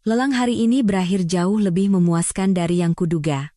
Lelang hari ini berakhir jauh lebih memuaskan dari yang kuduga.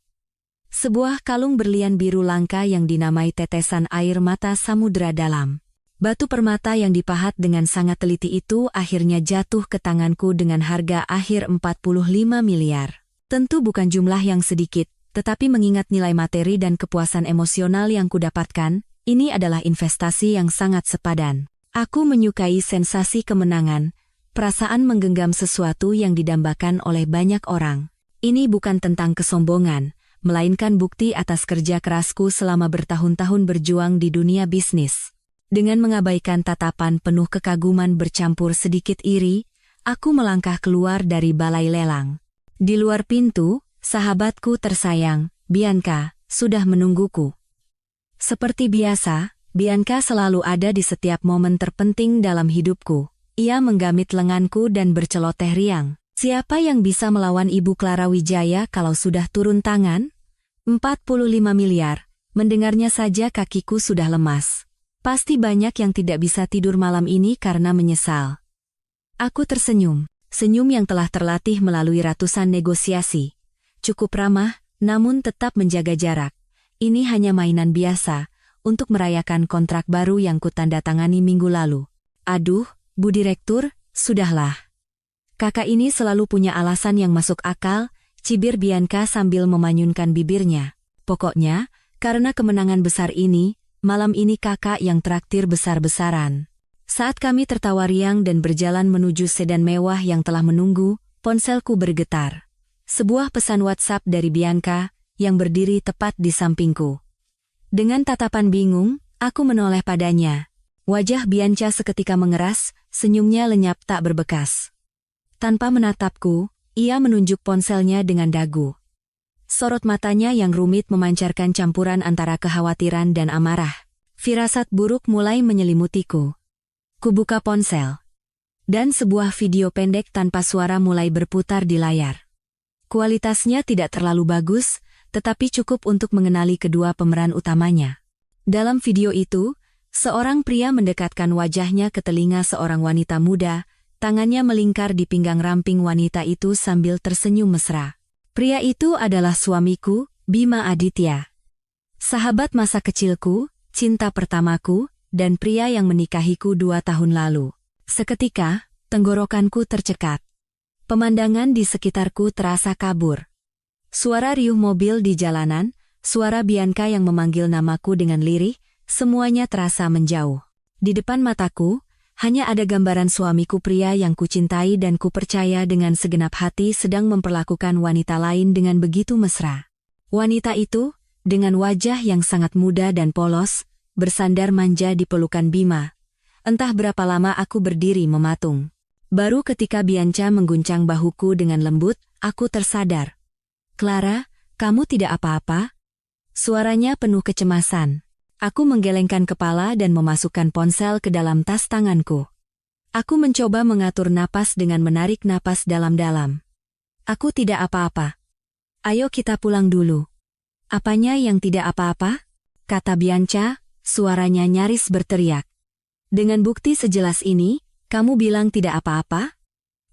Sebuah kalung berlian biru langka yang dinamai tetesan air mata samudera dalam. Batu permata yang dipahat dengan sangat teliti itu akhirnya jatuh ke tanganku dengan harga akhir 45 miliar. Tentu bukan jumlah yang sedikit, tetapi mengingat nilai materi dan kepuasan emosional yang kudapatkan, ini adalah investasi yang sangat sepadan. Aku menyukai sensasi kemenangan, perasaan menggenggam sesuatu yang didambakan oleh banyak orang. Ini bukan tentang kesombongan, melainkan bukti atas kerja kerasku selama bertahun-tahun berjuang di dunia bisnis. Dengan mengabaikan tatapan penuh kekaguman bercampur sedikit iri, aku melangkah keluar dari balai lelang. Di luar pintu, sahabatku tersayang, Bianca, sudah menungguku. Seperti biasa, Bianca selalu ada di setiap momen terpenting dalam hidupku. Ia menggamit lenganku dan berceloteh riang. Siapa yang bisa melawan Ibu Clara Wijaya kalau sudah turun tangan? 45 miliar, mendengarnya saja kakiku sudah lemas. Pasti banyak yang tidak bisa tidur malam ini karena menyesal. Aku tersenyum, senyum yang telah terlatih melalui ratusan negosiasi. Cukup ramah, namun tetap menjaga jarak. Ini hanya mainan biasa, untuk merayakan kontrak baru yang kutandatangani minggu lalu. Aduh, Bu Direktur, sudahlah. Kakak ini selalu punya alasan yang masuk akal, cibir Bianca sambil memanyunkan bibirnya. Pokoknya, karena kemenangan besar ini, malam ini kakak yang traktir besar-besaran. Saat kami tertawa riang dan berjalan menuju sedan mewah yang telah menunggu, ponselku bergetar. Sebuah pesan WhatsApp dari Bianca, yang berdiri tepat di sampingku. Dengan tatapan bingung, aku menoleh padanya. Wajah Bianca seketika mengeras, senyumnya lenyap tak berbekas. Tanpa menatapku, ia menunjuk ponselnya dengan dagu. Sorot matanya yang rumit memancarkan campuran antara kekhawatiran dan amarah. Firasat buruk mulai menyelimutiku. Kubuka ponsel. Dan sebuah video pendek tanpa suara mulai berputar di layar. Kualitasnya tidak terlalu bagus, tetapi cukup untuk mengenali kedua pemeran utamanya. Dalam video itu, seorang pria mendekatkan wajahnya ke telinga seorang wanita muda, tangannya melingkar di pinggang ramping wanita itu sambil tersenyum mesra. Pria itu adalah suamiku, Bima Aditya. Sahabat masa kecilku, cinta pertamaku, dan pria yang menikahiku 2 tahun lalu. Seketika, tenggorokanku tercekat. Pemandangan di sekitarku terasa kabur. Suara riuh mobil di jalanan, suara Bianca yang memanggil namaku dengan lirih, semuanya terasa menjauh. Di depan mataku, hanya ada gambaran suamiku pria yang kucintai dan kupercaya dengan segenap hati sedang memperlakukan wanita lain dengan begitu mesra. Wanita itu, dengan wajah yang sangat muda dan polos, bersandar manja di pelukan Bima. Entah berapa lama aku berdiri mematung. Baru ketika Bianca mengguncang bahuku dengan lembut, aku tersadar. Clara, kamu tidak apa-apa? Suaranya penuh kecemasan. Aku menggelengkan kepala dan memasukkan ponsel ke dalam tas tanganku. Aku mencoba mengatur napas dengan menarik napas dalam-dalam. Aku tidak apa-apa. Ayo kita pulang dulu. Apanya yang tidak apa-apa? Kata Bianca, suaranya nyaris berteriak. Dengan bukti sejelas ini, kamu bilang tidak apa-apa?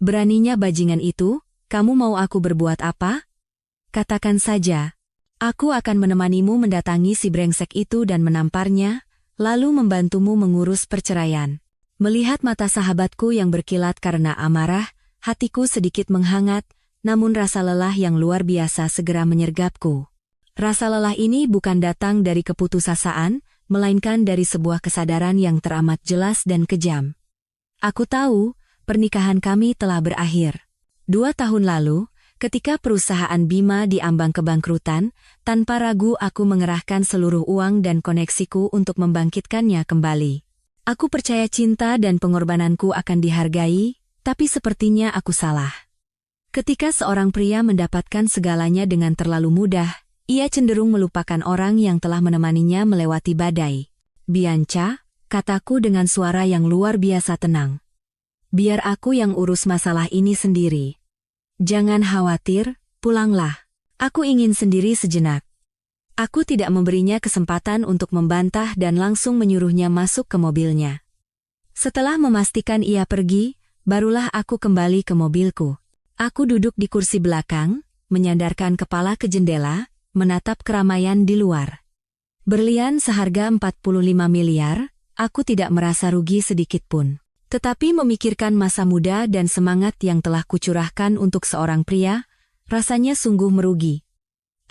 Beraninya bajingan itu, kamu mau aku berbuat apa? Katakan saja, aku akan menemanimu mendatangi si brengsek itu dan menamparnya, lalu membantumu mengurus perceraian. Melihat mata sahabatku yang berkilat karena amarah, hatiku sedikit menghangat, namun rasa lelah yang luar biasa segera menyergapku. Rasa lelah ini bukan datang dari keputusasaan, melainkan dari sebuah kesadaran yang teramat jelas dan kejam. Aku tahu, pernikahan kami telah berakhir. 2 tahun lalu, ketika perusahaan Bima diambang kebangkrutan, tanpa ragu aku mengerahkan seluruh uang dan koneksiku untuk membangkitkannya kembali. Aku percaya cinta dan pengorbananku akan dihargai, tapi sepertinya aku salah. Ketika seorang pria mendapatkan segalanya dengan terlalu mudah, ia cenderung melupakan orang yang telah menemaninya melewati badai. Bianca, kataku dengan suara yang luar biasa tenang. Biar aku yang urus masalah ini sendiri. Jangan khawatir, pulanglah. Aku ingin sendiri sejenak. Aku tidak memberinya kesempatan untuk membantah dan langsung menyuruhnya masuk ke mobilnya. Setelah memastikan ia pergi, barulah aku kembali ke mobilku. Aku duduk di kursi belakang, menyandarkan kepala ke jendela, menatap keramaian di luar. Berlian seharga 45 miliar, aku tidak merasa rugi sedikit pun. Tetapi memikirkan masa muda dan semangat yang telah kucurahkan untuk seorang pria, rasanya sungguh merugi.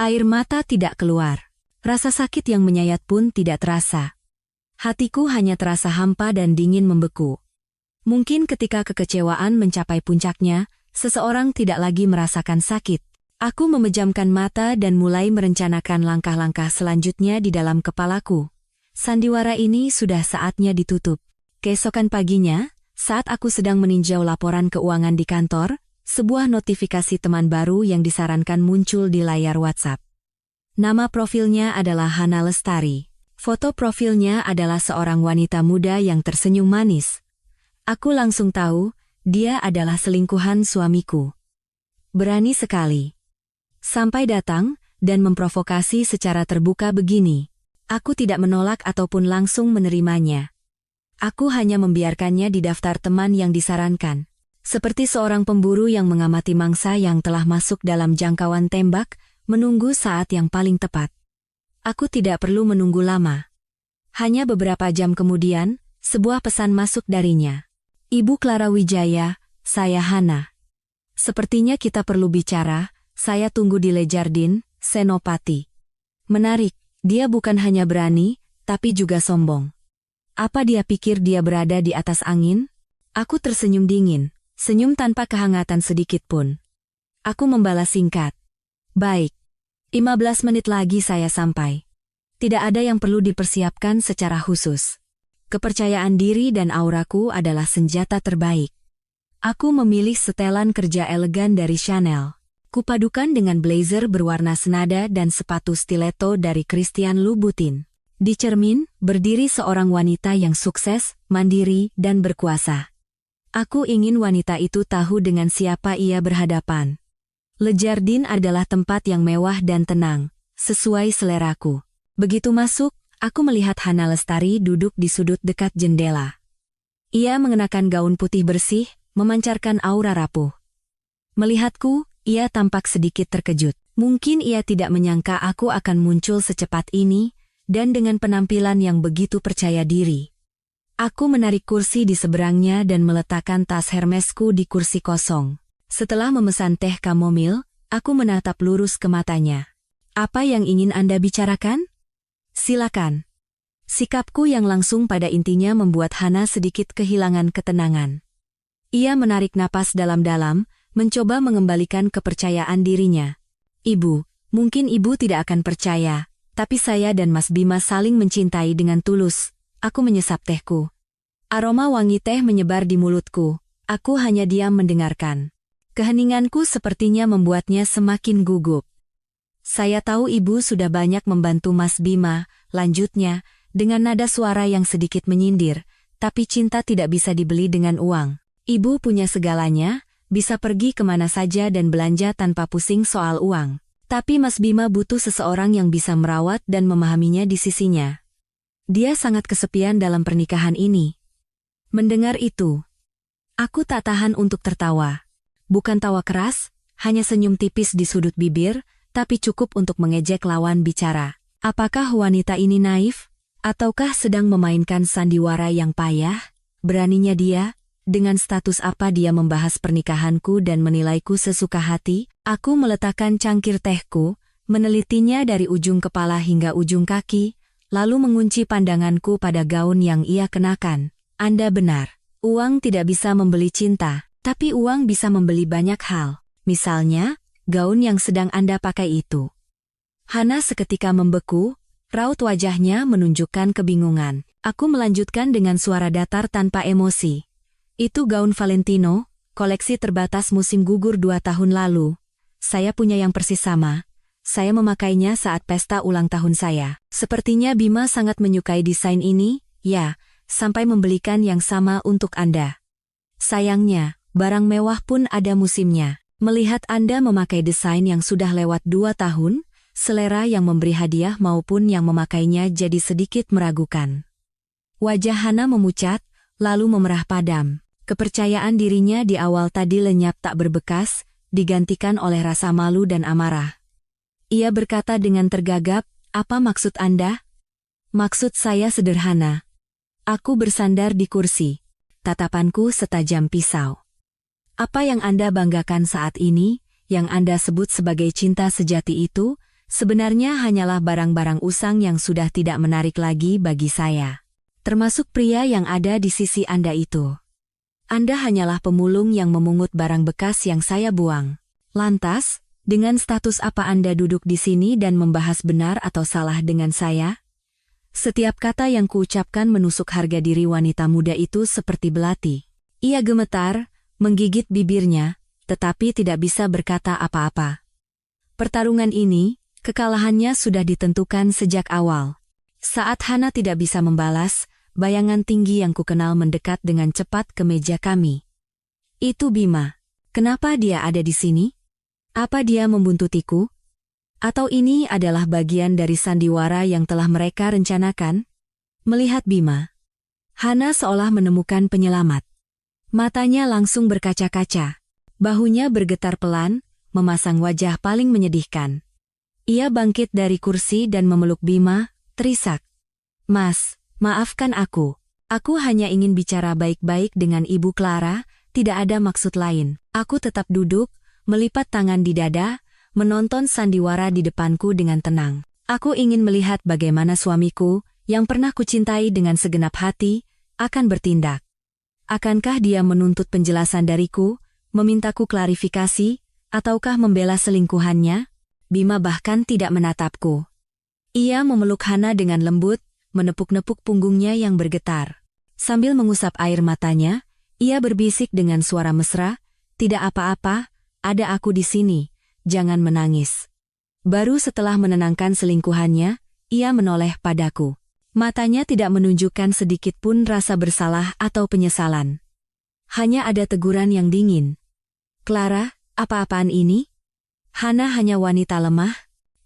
Air mata tidak keluar. Rasa sakit yang menyayat pun tidak terasa. Hatiku hanya terasa hampa dan dingin membeku. Mungkin ketika kekecewaan mencapai puncaknya, seseorang tidak lagi merasakan sakit. Aku memejamkan mata dan mulai merencanakan langkah-langkah selanjutnya di dalam kepalaku. Sandiwara ini sudah saatnya ditutup. Keesokan paginya, saat aku sedang meninjau laporan keuangan di kantor, sebuah notifikasi teman baru yang disarankan muncul di layar WhatsApp. Nama profilnya adalah Hana Lestari. Foto profilnya adalah seorang wanita muda yang tersenyum manis. Aku langsung tahu, dia adalah selingkuhan suamiku. Berani sekali. Sampai datang dan memprovokasi secara terbuka begini. Aku tidak menolak ataupun langsung menerimanya. Aku hanya membiarkannya di daftar teman yang disarankan. Seperti seorang pemburu yang mengamati mangsa yang telah masuk dalam jangkauan tembak, menunggu saat yang paling tepat. Aku tidak perlu menunggu lama. Hanya beberapa jam kemudian, sebuah pesan masuk darinya. Ibu Clara Wijaya, saya Hana. Sepertinya kita perlu bicara, saya tunggu di Le Jardin, Senopati. Menarik, dia bukan hanya berani, tapi juga sombong. Apa dia pikir dia berada di atas angin? Aku tersenyum dingin, senyum tanpa kehangatan sedikit pun. Aku membalas singkat. Baik. 15 menit lagi saya sampai. Tidak ada yang perlu dipersiapkan secara khusus. Kepercayaan diri dan auraku adalah senjata terbaik. Aku memilih setelan kerja elegan dari Chanel. Kupadukan dengan blazer berwarna senada dan sepatu stiletto dari Christian Louboutin. Di cermin, berdiri seorang wanita yang sukses, mandiri, dan berkuasa. Aku ingin wanita itu tahu dengan siapa ia berhadapan. Le Jardin adalah tempat yang mewah dan tenang, sesuai seleraku. Begitu masuk, aku melihat Hana Lestari duduk di sudut dekat jendela. Ia mengenakan gaun putih bersih, memancarkan aura rapuh. Melihatku, ia tampak sedikit terkejut. Mungkin ia tidak menyangka aku akan muncul secepat ini, dan dengan penampilan yang begitu percaya diri. Aku menarik kursi di seberangnya dan meletakkan tas Hermesku di kursi kosong. Setelah memesan teh kamomil, aku menatap lurus ke matanya. Apa yang ingin Anda bicarakan? Silakan. Sikapku yang langsung pada intinya membuat Hana sedikit kehilangan ketenangan. Ia menarik napas dalam-dalam, mencoba mengembalikan kepercayaan dirinya. Ibu, mungkin ibu tidak akan percaya, tapi saya dan Mas Bima saling mencintai dengan tulus. Aku menyesap tehku. Aroma wangi teh menyebar di mulutku. Aku hanya diam mendengarkan. Keheninganku sepertinya membuatnya semakin gugup. Saya tahu ibu sudah banyak membantu Mas Bima, lanjutnya, dengan nada suara yang sedikit menyindir, tapi cinta tidak bisa dibeli dengan uang. Ibu punya segalanya, bisa pergi kemana saja dan belanja tanpa pusing soal uang. Tapi Mas Bima butuh seseorang yang bisa merawat dan memahaminya di sisinya. Dia sangat kesepian dalam pernikahan ini. Mendengar itu, aku tak tahan untuk tertawa. Bukan tawa keras, hanya senyum tipis di sudut bibir, tapi cukup untuk mengejek lawan bicara. Apakah wanita ini naif? Ataukah sedang memainkan sandiwara yang payah? Beraninya dia? Dengan status apa dia membahas pernikahanku dan menilaiku sesuka hati? Aku meletakkan cangkir tehku, menelitinya dari ujung kepala hingga ujung kaki, lalu mengunci pandanganku pada gaun yang ia kenakan. Anda benar, uang tidak bisa membeli cinta, tapi uang bisa membeli banyak hal. Misalnya, gaun yang sedang Anda pakai itu. Hana seketika membeku, raut wajahnya menunjukkan kebingungan. Aku melanjutkan dengan suara datar tanpa emosi. Itu gaun Valentino, koleksi terbatas musim gugur 2 tahun lalu. Saya punya yang persis sama. Saya memakainya saat pesta ulang tahun saya. Sepertinya Bima sangat menyukai desain ini, ya, sampai membelikan yang sama untuk Anda. Sayangnya, barang mewah pun ada musimnya. Melihat Anda memakai desain yang sudah lewat 2 tahun, selera yang memberi hadiah maupun yang memakainya jadi sedikit meragukan. Wajah Hana memucat, lalu memerah padam. Kepercayaan dirinya di awal tadi lenyap tak berbekas, digantikan oleh rasa malu dan amarah. Ia berkata dengan tergagap, "Apa maksud Anda?" "Maksud saya sederhana." Aku bersandar di kursi. Tatapanku setajam pisau. "Apa yang Anda banggakan saat ini, yang Anda sebut sebagai cinta sejati itu, sebenarnya hanyalah barang-barang usang yang sudah tidak menarik lagi bagi saya. Termasuk pria yang ada di sisi Anda itu. Anda hanyalah pemulung yang memungut barang bekas yang saya buang. Lantas, dengan status apa Anda duduk di sini dan membahas benar atau salah dengan saya?" Setiap kata yang kuucapkan menusuk harga diri wanita muda itu seperti belati. Ia gemetar, menggigit bibirnya, tetapi tidak bisa berkata apa-apa. Pertarungan ini, kekalahannya sudah ditentukan sejak awal. Saat Hana tidak bisa membalas, bayangan tinggi yang kukenal mendekat dengan cepat ke meja kami. "Itu Bima. Kenapa dia ada di sini? Apa dia membuntutiku? Atau ini adalah bagian dari sandiwara yang telah mereka rencanakan?" Melihat Bima, Hana seolah menemukan penyelamat. Matanya langsung berkaca-kaca. Bahunya bergetar pelan, memasang wajah paling menyedihkan. Ia bangkit dari kursi dan memeluk Bima, terisak. "Mas, maafkan aku. Aku hanya ingin bicara baik-baik dengan Ibu Clara, tidak ada maksud lain." Aku tetap duduk, melipat tangan di dada, menonton sandiwara di depanku dengan tenang. Aku ingin melihat bagaimana suamiku, yang pernah kucintai dengan segenap hati, akan bertindak. Akankah dia menuntut penjelasan dariku, memintaku klarifikasi, ataukah membela selingkuhannya? Bima bahkan tidak menatapku. Ia memeluk Hana dengan lembut, menepuk-nepuk punggungnya yang bergetar. Sambil mengusap air matanya, ia berbisik dengan suara mesra, "Tidak apa-apa, ada aku di sini. Jangan menangis." Baru setelah menenangkan selingkuhannya, ia menoleh padaku. Matanya tidak menunjukkan sedikit pun rasa bersalah atau penyesalan. Hanya ada teguran yang dingin. "Clara, apa-apaan ini? Hana hanya wanita lemah.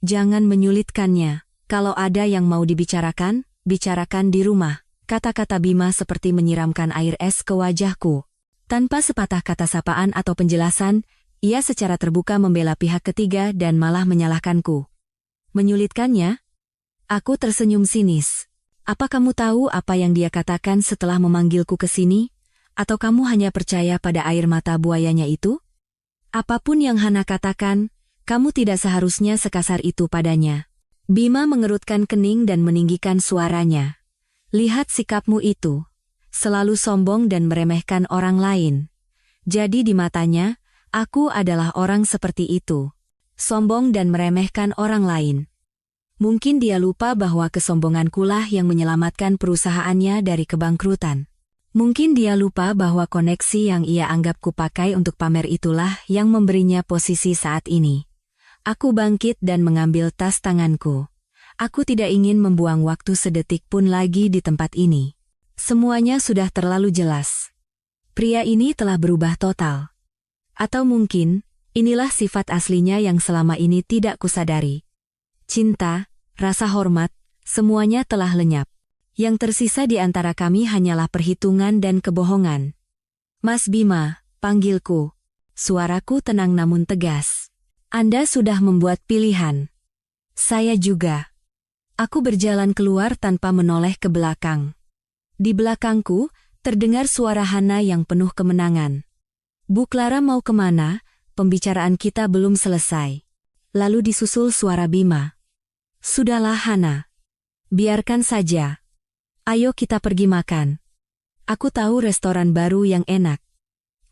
Jangan menyulitkannya. Kalau ada yang mau dibicarakan, bicarakan di rumah." Kata-kata Bima seperti menyiramkan air es ke wajahku. Tanpa sepatah kata sapaan atau penjelasan, ia secara terbuka membela pihak ketiga dan malah menyalahkanku. "Menyulitkannya?" Aku tersenyum sinis. "Apa kamu tahu apa yang dia katakan setelah memanggilku ke sini? Atau kamu hanya percaya pada air mata buayanya itu? Apapun yang Hana katakan, kamu tidak seharusnya sekasar itu padanya." Bima mengerutkan kening dan meninggikan suaranya. "Lihat sikapmu itu. Selalu sombong dan meremehkan orang lain. Jadi di matanya, aku adalah orang seperti itu. Sombong dan meremehkan orang lain. Mungkin dia lupa bahwa kesombongankulah yang menyelamatkan perusahaannya dari kebangkrutan. Mungkin dia lupa bahwa koneksi yang ia anggap kupakai untuk pamer itulah yang memberinya posisi saat ini." Aku bangkit dan mengambil tas tanganku. Aku tidak ingin membuang waktu sedetik pun lagi di tempat ini. Semuanya sudah terlalu jelas. Pria ini telah berubah total. Atau mungkin, inilah sifat aslinya yang selama ini tidak kusadari. Cinta, rasa hormat, semuanya telah lenyap. Yang tersisa di antara kami hanyalah perhitungan dan kebohongan. "Mas Bima," panggilku. Suaraku tenang namun tegas. "Anda sudah membuat pilihan." "Saya juga." Aku berjalan keluar tanpa menoleh ke belakang. Di belakangku, terdengar suara Hana yang penuh kemenangan. "Bu Clara mau kemana? Pembicaraan kita belum selesai." Lalu disusul suara Bima. "Sudahlah Hana. Biarkan saja. Ayo kita pergi makan. Aku tahu restoran baru yang enak."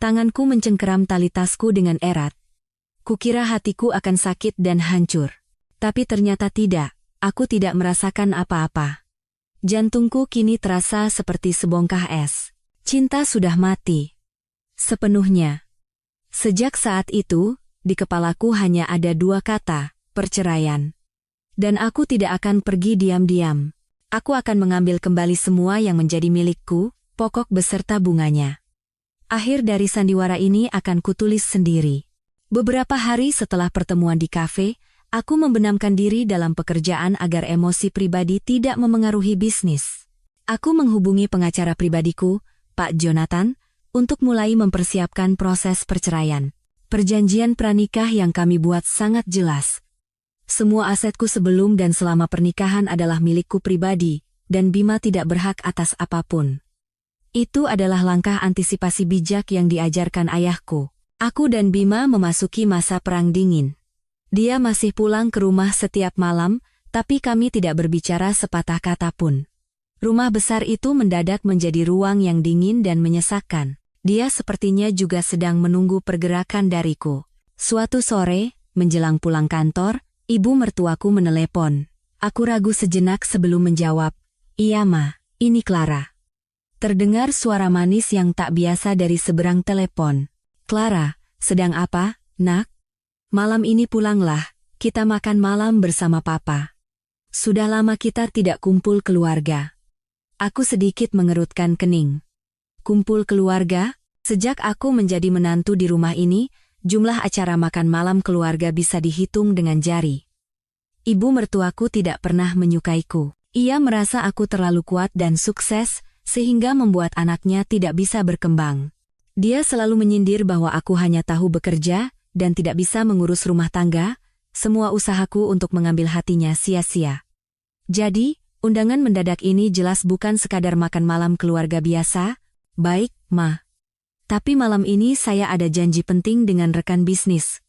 Tanganku mencengkeram tali tasku dengan erat. Kukira hatiku akan sakit dan hancur. Tapi ternyata tidak, aku tidak merasakan apa-apa. Jantungku kini terasa seperti sebongkah es. Cinta sudah mati. Sepenuhnya. Sejak saat itu, di kepalaku hanya ada dua kata, perceraian. Dan aku tidak akan pergi diam-diam. Aku akan mengambil kembali semua yang menjadi milikku, pokok beserta bunganya. Akhir dari sandiwara ini akan kutulis sendiri. Beberapa hari setelah pertemuan di kafe, aku membenamkan diri dalam pekerjaan agar emosi pribadi tidak memengaruhi bisnis. Aku menghubungi pengacara pribadiku, Pak Jonathan, untuk mulai mempersiapkan proses perceraian. Perjanjian pranikah yang kami buat sangat jelas. Semua asetku sebelum dan selama pernikahan adalah milikku pribadi, dan Bima tidak berhak atas apapun. Itu adalah langkah antisipasi bijak yang diajarkan ayahku. Aku dan Bima memasuki masa perang dingin. Dia masih pulang ke rumah setiap malam, tapi kami tidak berbicara sepatah kata pun. Rumah besar itu mendadak menjadi ruang yang dingin dan menyesakkan. Dia sepertinya juga sedang menunggu pergerakan dariku. Suatu sore, menjelang pulang kantor, ibu mertuaku menelepon. Aku ragu sejenak sebelum menjawab. Iya Ma, ini Clara. Terdengar suara manis yang tak biasa dari seberang telepon. Clara, sedang apa, nak? Malam ini pulanglah, kita makan malam bersama Papa. Sudah lama kita tidak kumpul keluarga. Aku sedikit mengerutkan kening. Kumpul keluarga? Sejak aku menjadi menantu di rumah ini, jumlah acara makan malam keluarga bisa dihitung dengan jari. Ibu mertuaku tidak pernah menyukaiku. Ia merasa aku terlalu kuat dan sukses, sehingga membuat anaknya tidak bisa berkembang. Dia selalu menyindir bahwa aku hanya tahu bekerja dan tidak bisa mengurus rumah tangga, semua usahaku untuk mengambil hatinya sia-sia. Jadi, undangan mendadak ini jelas bukan sekadar makan malam keluarga biasa. Baik, Ma. Tapi malam ini saya ada janji penting dengan rekan bisnis.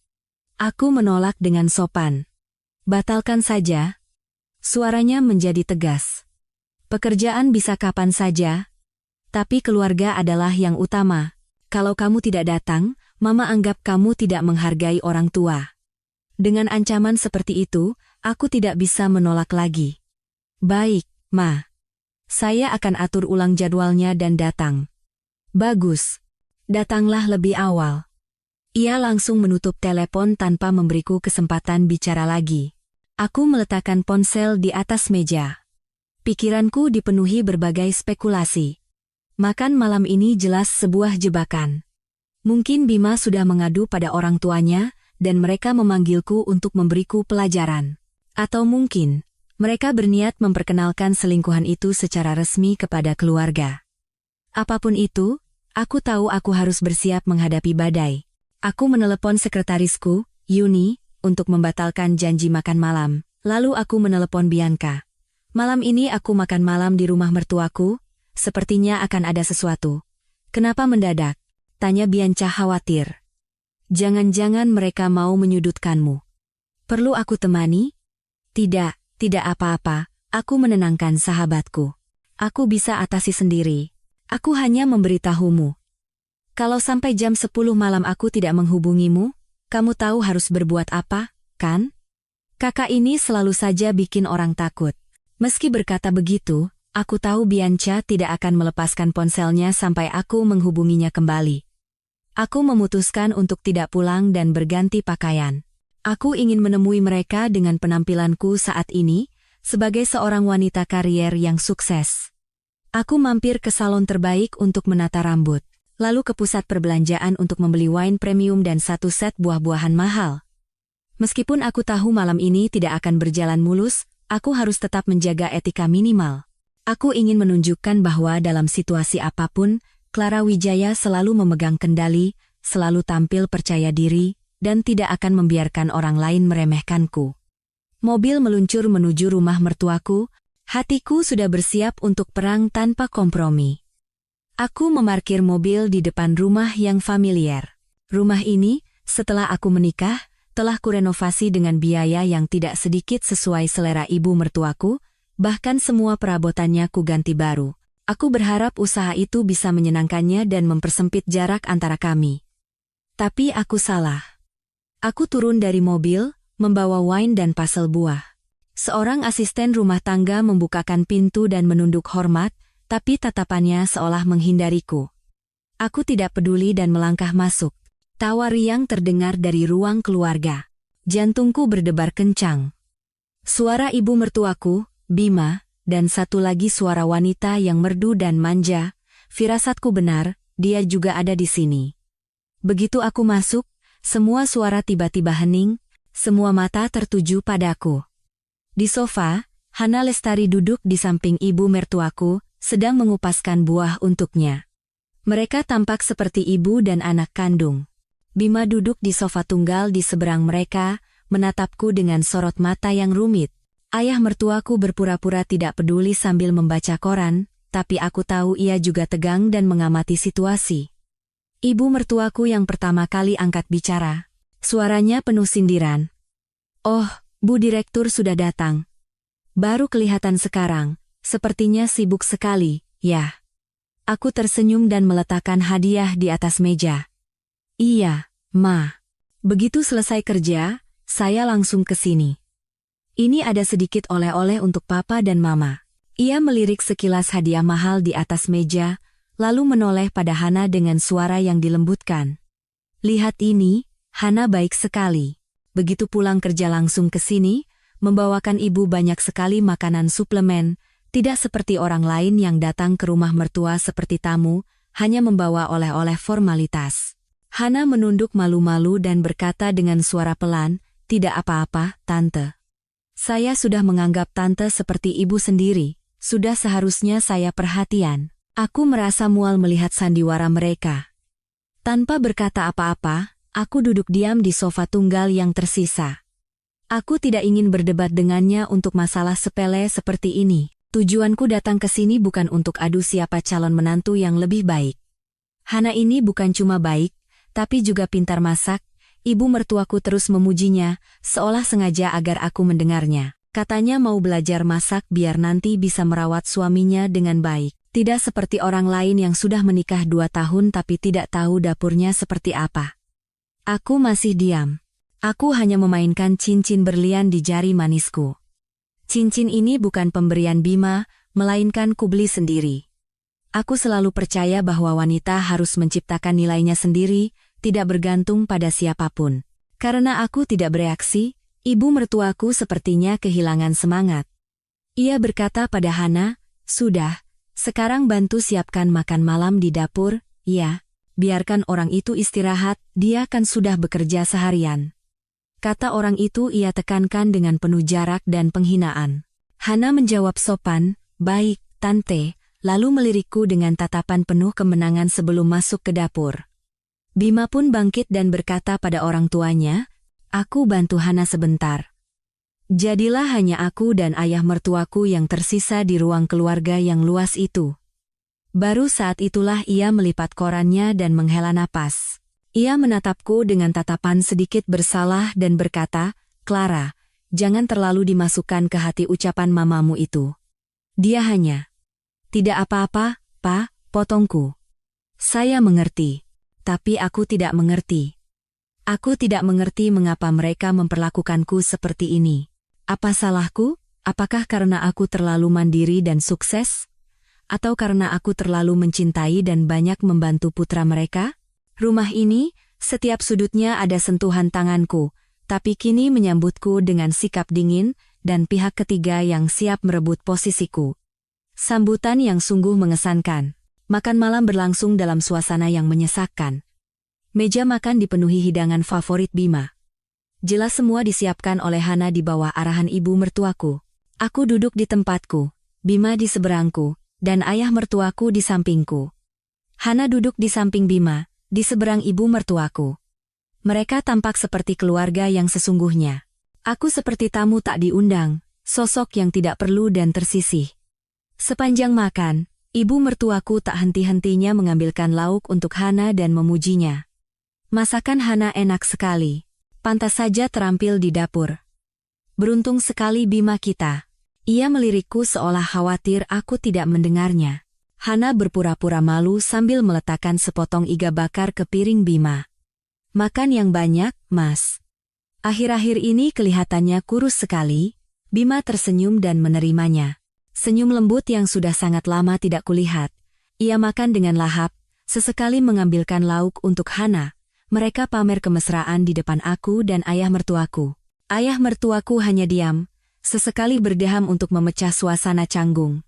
Aku menolak dengan sopan. Batalkan saja. Suaranya menjadi tegas. Pekerjaan bisa kapan saja, tapi keluarga adalah yang utama. Kalau kamu tidak datang, Mama anggap kamu tidak menghargai orang tua. Dengan ancaman seperti itu, aku tidak bisa menolak lagi. Baik, Ma. Saya akan atur ulang jadwalnya dan datang. Bagus. Datanglah lebih awal. Ia langsung menutup telepon tanpa memberiku kesempatan bicara lagi. Aku meletakkan ponsel di atas meja. Pikiranku dipenuhi berbagai spekulasi. Makan malam ini jelas sebuah jebakan. Mungkin Bima sudah mengadu pada orang tuanya, dan mereka memanggilku untuk memberiku pelajaran. Atau mungkin, mereka berniat memperkenalkan selingkuhan itu secara resmi kepada keluarga. Apapun itu, aku tahu aku harus bersiap menghadapi badai. Aku menelepon sekretarisku, Yuni, untuk membatalkan janji makan malam. Lalu aku menelepon Bianca. Malam ini aku makan malam di rumah mertuaku, sepertinya akan ada sesuatu. Kenapa mendadak? Tanya Bianca khawatir. Jangan-jangan mereka mau menyudutkanmu. Perlu aku temani? Tidak, tidak apa-apa, aku menenangkan sahabatku. Aku bisa atasi sendiri. Aku hanya memberitahumu. Kalau sampai jam 10 malam aku tidak menghubungimu, kamu tahu harus berbuat apa, kan? Kakak ini selalu saja bikin orang takut. Meski berkata begitu, aku tahu Bianca tidak akan melepaskan ponselnya sampai aku menghubunginya kembali. Aku memutuskan untuk tidak pulang dan berganti pakaian. Aku ingin menemui mereka dengan penampilanku saat ini, sebagai seorang wanita karier yang sukses. Aku mampir ke salon terbaik untuk menata rambut, lalu ke pusat perbelanjaan untuk membeli wine premium dan satu set buah-buahan mahal. Meskipun aku tahu malam ini tidak akan berjalan mulus, aku harus tetap menjaga etika minimal. Aku ingin menunjukkan bahwa dalam situasi apapun, Clara Wijaya selalu memegang kendali, selalu tampil percaya diri, dan tidak akan membiarkan orang lain meremehkanku. Mobil meluncur menuju rumah mertuaku, hatiku sudah bersiap untuk perang tanpa kompromi. Aku memarkir mobil di depan rumah yang familiar. Rumah ini, setelah aku menikah, telah kurenovasi dengan biaya yang tidak sedikit sesuai selera ibu mertuaku, bahkan semua perabotannya kuganti baru. Aku berharap usaha itu bisa menyenangkannya dan mempersempit jarak antara kami. Tapi aku salah. Aku turun dari mobil, membawa wine dan pasel buah. Seorang asisten rumah tangga membukakan pintu dan menunduk hormat, tapi tatapannya seolah menghindariku. Aku tidak peduli dan melangkah masuk. Tawa riang terdengar dari ruang keluarga. Jantungku berdebar kencang. Suara ibu mertuaku, Bima, dan satu lagi suara wanita yang merdu dan manja. Firasatku benar, dia juga ada di sini. Begitu aku masuk, semua suara tiba-tiba hening, semua mata tertuju padaku. Di sofa, Hana Lestari duduk di samping ibu mertuaku, sedang mengupaskan buah untuknya. Mereka tampak seperti ibu dan anak kandung. Bima duduk di sofa tunggal di seberang mereka, menatapku dengan sorot mata yang rumit. Ayah mertuaku berpura-pura tidak peduli sambil membaca koran, tapi aku tahu ia juga tegang dan mengamati situasi. Ibu mertuaku yang pertama kali angkat bicara. Suaranya penuh sindiran. "Oh, Bu Direktur sudah datang. Baru kelihatan sekarang, sepertinya sibuk sekali, ya." Aku tersenyum dan meletakkan hadiah di atas meja. "Iya, Ma. Begitu selesai kerja, saya langsung ke sini. Ini ada sedikit oleh-oleh untuk Papa dan Mama." Ia melirik sekilas hadiah mahal di atas meja, lalu menoleh pada Hana dengan suara yang dilembutkan. "Lihat ini, Hana baik sekali. Begitu pulang kerja langsung ke sini, membawakan ibu banyak sekali makanan suplemen, tidak seperti orang lain yang datang ke rumah mertua seperti tamu, hanya membawa oleh-oleh formalitas." Hana menunduk malu-malu dan berkata dengan suara pelan, "Tidak apa-apa, Tante. Saya sudah menganggap Tante seperti ibu sendiri. Sudah seharusnya saya perhatian." Aku merasa mual melihat sandiwara mereka. Tanpa berkata apa-apa, aku duduk diam di sofa tunggal yang tersisa. Aku tidak ingin berdebat dengannya untuk masalah sepele seperti ini. Tujuanku datang ke sini bukan untuk adu siapa calon menantu yang lebih baik. Hana ini bukan cuma baik, tapi juga pintar masak. Ibu mertuaku terus memujinya, seolah sengaja agar aku mendengarnya. Katanya mau belajar masak biar nanti bisa merawat suaminya dengan baik. Tidak seperti orang lain yang sudah menikah 2 tahun tapi tidak tahu dapurnya seperti apa. Aku masih diam. Aku hanya memainkan cincin berlian di jari manisku. Cincin ini bukan pemberian Bima, melainkan kubeli sendiri. Aku selalu percaya bahwa wanita harus menciptakan nilainya sendiri, tidak bergantung pada siapapun. Karena aku tidak bereaksi, ibu mertuaku sepertinya kehilangan semangat. Ia berkata pada Hana, "Sudah, sekarang bantu siapkan makan malam di dapur, ya. Biarkan orang itu istirahat, dia kan sudah bekerja seharian." Kata orang itu ia tekankan dengan penuh jarak dan penghinaan. Hana menjawab sopan, "Baik, Tante," lalu melirikku dengan tatapan penuh kemenangan sebelum masuk ke dapur. Bima pun bangkit dan berkata pada orang tuanya, "Aku bantu Hana sebentar." Jadilah hanya aku dan ayah mertuaku yang tersisa di ruang keluarga yang luas itu. Baru saat itulah ia melipat korannya dan menghela napas. Ia menatapku dengan tatapan sedikit bersalah dan berkata, "Clara, jangan terlalu dimasukkan ke hati ucapan mamamu itu. Dia hanya..." "Tidak apa-apa, Pa," potongku. "Saya mengerti. Tapi aku tidak mengerti. Aku tidak mengerti mengapa mereka memperlakukanku seperti ini. Apa salahku? Apakah karena aku terlalu mandiri dan sukses? Atau karena aku terlalu mencintai dan banyak membantu putra mereka? Rumah ini, setiap sudutnya ada sentuhan tanganku, tapi kini menyambutku dengan sikap dingin dan pihak ketiga yang siap merebut posisiku. Sambutan yang sungguh mengesankan. Makan malam berlangsung dalam suasana yang menyesakkan. Meja makan dipenuhi hidangan favorit Bima. Jelas semua disiapkan oleh Hana di bawah arahan ibu mertuaku. Aku duduk di tempatku, Bima di seberangku, dan ayah mertuaku di sampingku. Hana duduk di samping Bima, di seberang ibu mertuaku. Mereka tampak seperti keluarga yang sesungguhnya. Aku seperti tamu tak diundang, sosok yang tidak perlu dan tersisih. Sepanjang makan, ibu mertuaku tak henti-hentinya mengambilkan lauk untuk Hana dan memujinya. Masakan Hana enak sekali. Pantas saja terampil di dapur. Beruntung sekali Bima kita. Ia melirikku seolah khawatir aku tidak mendengarnya. Hana berpura-pura malu sambil meletakkan sepotong iga bakar ke piring Bima. "Makan yang banyak, Mas. Akhir-akhir ini kelihatannya kurus sekali." Bima tersenyum dan menerimanya. Senyum lembut yang sudah sangat lama tidak kulihat. Ia makan dengan lahap, sesekali mengambilkan lauk untuk Hana. Mereka pamer kemesraan di depan aku dan ayah mertuaku. Ayah mertuaku hanya diam, sesekali berdeham untuk memecah suasana canggung.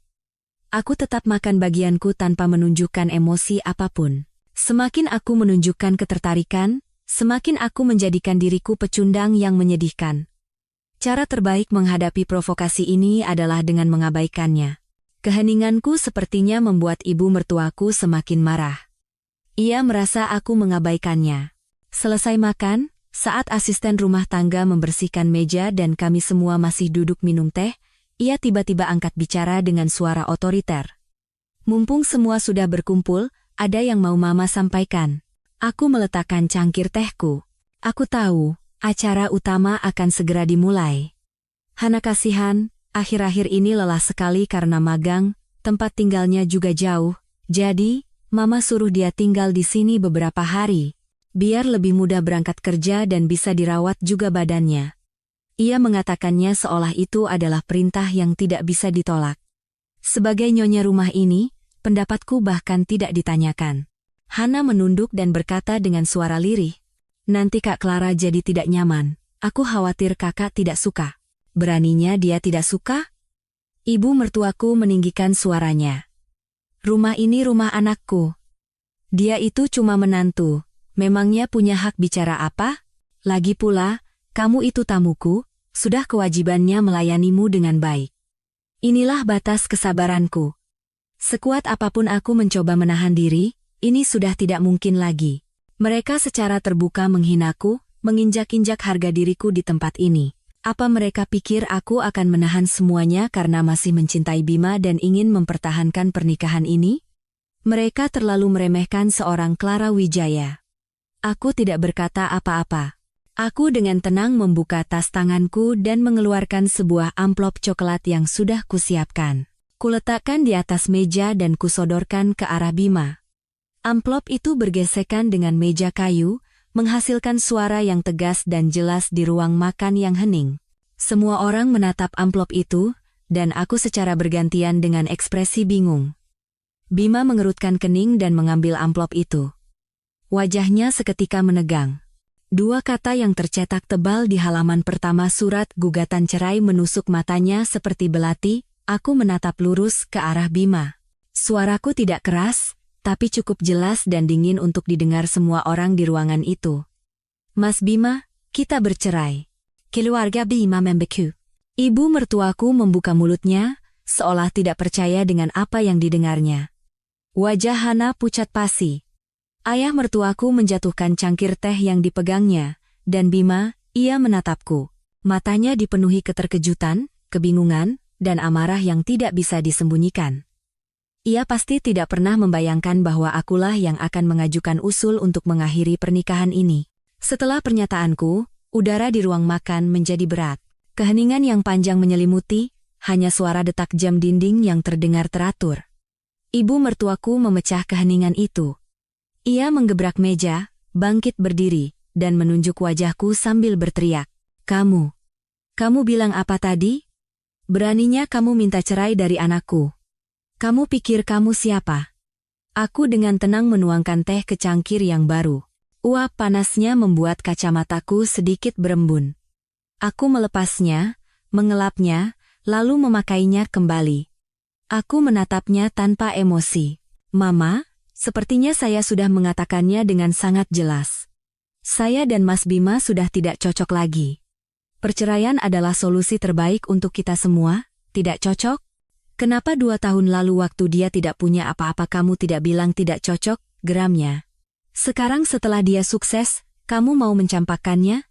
Aku tetap makan bagianku tanpa menunjukkan emosi apapun. Semakin aku menunjukkan ketertarikan, semakin aku menjadikan diriku pecundang yang menyedihkan. Cara terbaik menghadapi provokasi ini adalah dengan mengabaikannya. Keheninganku sepertinya membuat ibu mertuaku semakin marah. Ia merasa aku mengabaikannya. Selesai makan, saat asisten rumah tangga membersihkan meja dan kami semua masih duduk minum teh, ia tiba-tiba angkat bicara dengan suara otoriter. Mumpung semua sudah berkumpul, ada yang mau Mama sampaikan. Aku meletakkan cangkir tehku. Aku tahu, acara utama akan segera dimulai. Hana kasihan, akhir-akhir ini lelah sekali karena magang, tempat tinggalnya juga jauh, jadi, Mama suruh dia tinggal di sini beberapa hari, biar lebih mudah berangkat kerja dan bisa dirawat juga badannya. Ia mengatakannya seolah itu adalah perintah yang tidak bisa ditolak. Sebagai nyonya rumah ini, pendapatku bahkan tidak ditanyakan. Hana menunduk dan berkata dengan suara lirih, "Nanti Kak Clara jadi tidak nyaman, aku khawatir kakak tidak suka." Beraninya dia tidak suka? Ibu mertuaku meninggikan suaranya. "Rumah ini rumah anakku. Dia itu cuma menantu, memangnya punya hak bicara apa? Lagi pula, kamu itu tamuku, sudah kewajibannya melayanimu dengan baik. Inilah batas kesabaranku. Sekuat apapun aku mencoba menahan diri, ini sudah tidak mungkin lagi. Mereka secara terbuka menghinaku, menginjak-injak harga diriku di tempat ini. Apa mereka pikir aku akan menahan semuanya karena masih mencintai Bima dan ingin mempertahankan pernikahan ini? Mereka terlalu meremehkan seorang Clara Wijaya." Aku tidak berkata apa-apa. Aku dengan tenang membuka tas tanganku dan mengeluarkan sebuah amplop coklat yang sudah kusiapkan. Kuletakkan di atas meja dan kusodorkan ke arah Bima. Amplop itu bergesekan dengan meja kayu, menghasilkan suara yang tegas dan jelas di ruang makan yang hening. Semua orang menatap amplop itu, dan aku secara bergantian dengan ekspresi bingung. Bima mengerutkan kening dan mengambil amplop itu. Wajahnya seketika menegang. Dua kata yang tercetak tebal di halaman pertama surat gugatan cerai menusuk matanya seperti belati. Aku menatap lurus ke arah Bima. Suaraku tidak keras, tapi cukup jelas dan dingin untuk didengar semua orang di ruangan itu. "Mas Bima, kita bercerai." Keluarga Bima membeku. Ibu mertuaku membuka mulutnya, seolah tidak percaya dengan apa yang didengarnya. Wajah Hana pucat pasi. Ayah mertuaku menjatuhkan cangkir teh yang dipegangnya, dan Bima, ia menatapku. Matanya dipenuhi keterkejutan, kebingungan, dan amarah yang tidak bisa disembunyikan. Ia pasti tidak pernah membayangkan bahwa akulah yang akan mengajukan usul untuk mengakhiri pernikahan ini. Setelah pernyataanku, udara di ruang makan menjadi berat. Keheningan yang panjang menyelimuti, hanya suara detak jam dinding yang terdengar teratur. Ibu mertuaku memecah keheningan itu. Ia menggebrak meja, bangkit berdiri, dan menunjuk wajahku sambil berteriak, Kamu bilang apa tadi? Beraninya kamu minta cerai dari anakku. Kamu pikir kamu siapa?" Aku dengan tenang menuangkan teh ke cangkir yang baru. Uap panasnya membuat kacamataku sedikit berembun. Aku melepasnya, mengelapnya, lalu memakainya kembali. Aku menatapnya tanpa emosi. "Mama, sepertinya saya sudah mengatakannya dengan sangat jelas. Saya dan Mas Bima sudah tidak cocok lagi. Perceraian adalah solusi terbaik untuk kita semua, tidak cocok? Kenapa 2 tahun lalu waktu dia tidak punya apa-apa kamu tidak bilang tidak cocok?" geramnya. "Sekarang setelah dia sukses, kamu mau mencampakkannya?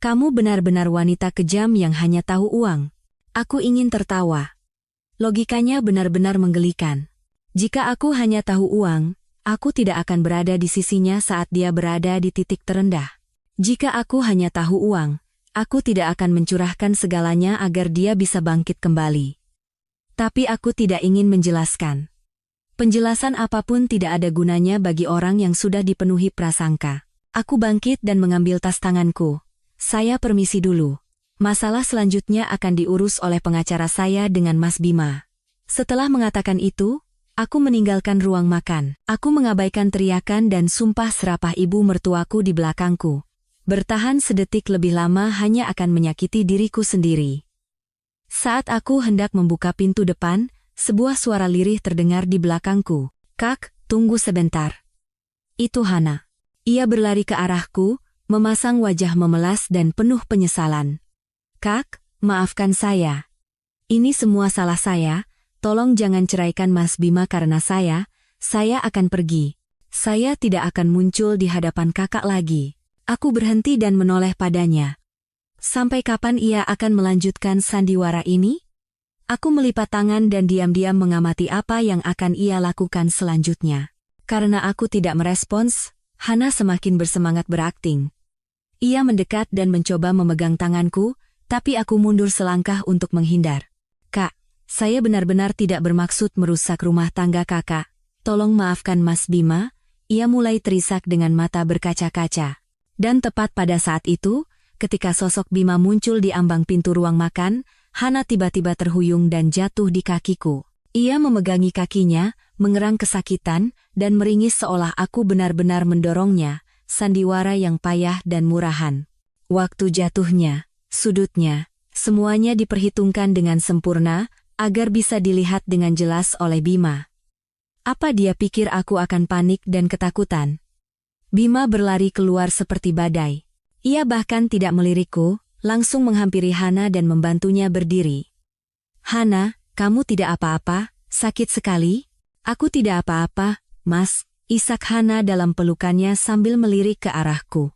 Kamu benar-benar wanita kejam yang hanya tahu uang." Aku ingin tertawa. Logikanya benar-benar menggelikan. Jika aku hanya tahu uang, aku tidak akan berada di sisinya saat dia berada di titik terendah. Jika aku hanya tahu uang, aku tidak akan mencurahkan segalanya agar dia bisa bangkit kembali. Tapi aku tidak ingin menjelaskan. Penjelasan apapun tidak ada gunanya bagi orang yang sudah dipenuhi prasangka. Aku bangkit dan mengambil tas tanganku. "Saya permisi dulu. Masalah selanjutnya akan diurus oleh pengacara saya dengan Mas Bima." Setelah mengatakan itu, aku meninggalkan ruang makan. Aku mengabaikan teriakan dan sumpah serapah ibu mertuaku di belakangku. Bertahan sedetik lebih lama hanya akan menyakiti diriku sendiri. Saat aku hendak membuka pintu depan, sebuah suara lirih terdengar di belakangku. "Kak, tunggu sebentar." Itu Hana. Ia berlari ke arahku, memasang wajah memelas dan penuh penyesalan. "Kak, maafkan saya. Ini semua salah saya, tolong jangan ceraikan Mas Bima karena saya akan pergi. Saya tidak akan muncul di hadapan kakak lagi." Aku berhenti dan menoleh padanya. Sampai kapan ia akan melanjutkan sandiwara ini? Aku melipat tangan dan diam-diam mengamati apa yang akan ia lakukan selanjutnya. Karena aku tidak merespons, Hana semakin bersemangat berakting. Ia mendekat dan mencoba memegang tanganku, tapi aku mundur selangkah untuk menghindar. Kak, saya benar-benar tidak bermaksud merusak rumah tangga kakak. Tolong maafkan Mas Bima. Ia mulai terisak dengan mata berkaca-kaca. Dan tepat pada saat itu, ketika sosok Bima muncul di ambang pintu ruang makan, Hana tiba-tiba terhuyung dan jatuh di kakiku. Ia memegangi kakinya, mengerang kesakitan, dan meringis seolah aku benar-benar mendorongnya, sandiwara yang payah dan murahan. Waktu jatuhnya, sudutnya, semuanya diperhitungkan dengan sempurna, agar bisa dilihat dengan jelas oleh Bima. Apa dia pikir aku akan panik dan ketakutan? Bima berlari keluar seperti badai. Ia bahkan tidak melirikku, langsung menghampiri Hana dan membantunya berdiri. Hana, kamu tidak apa-apa, sakit sekali? Aku tidak apa-apa, Mas, isak Hana dalam pelukannya sambil melirik ke arahku.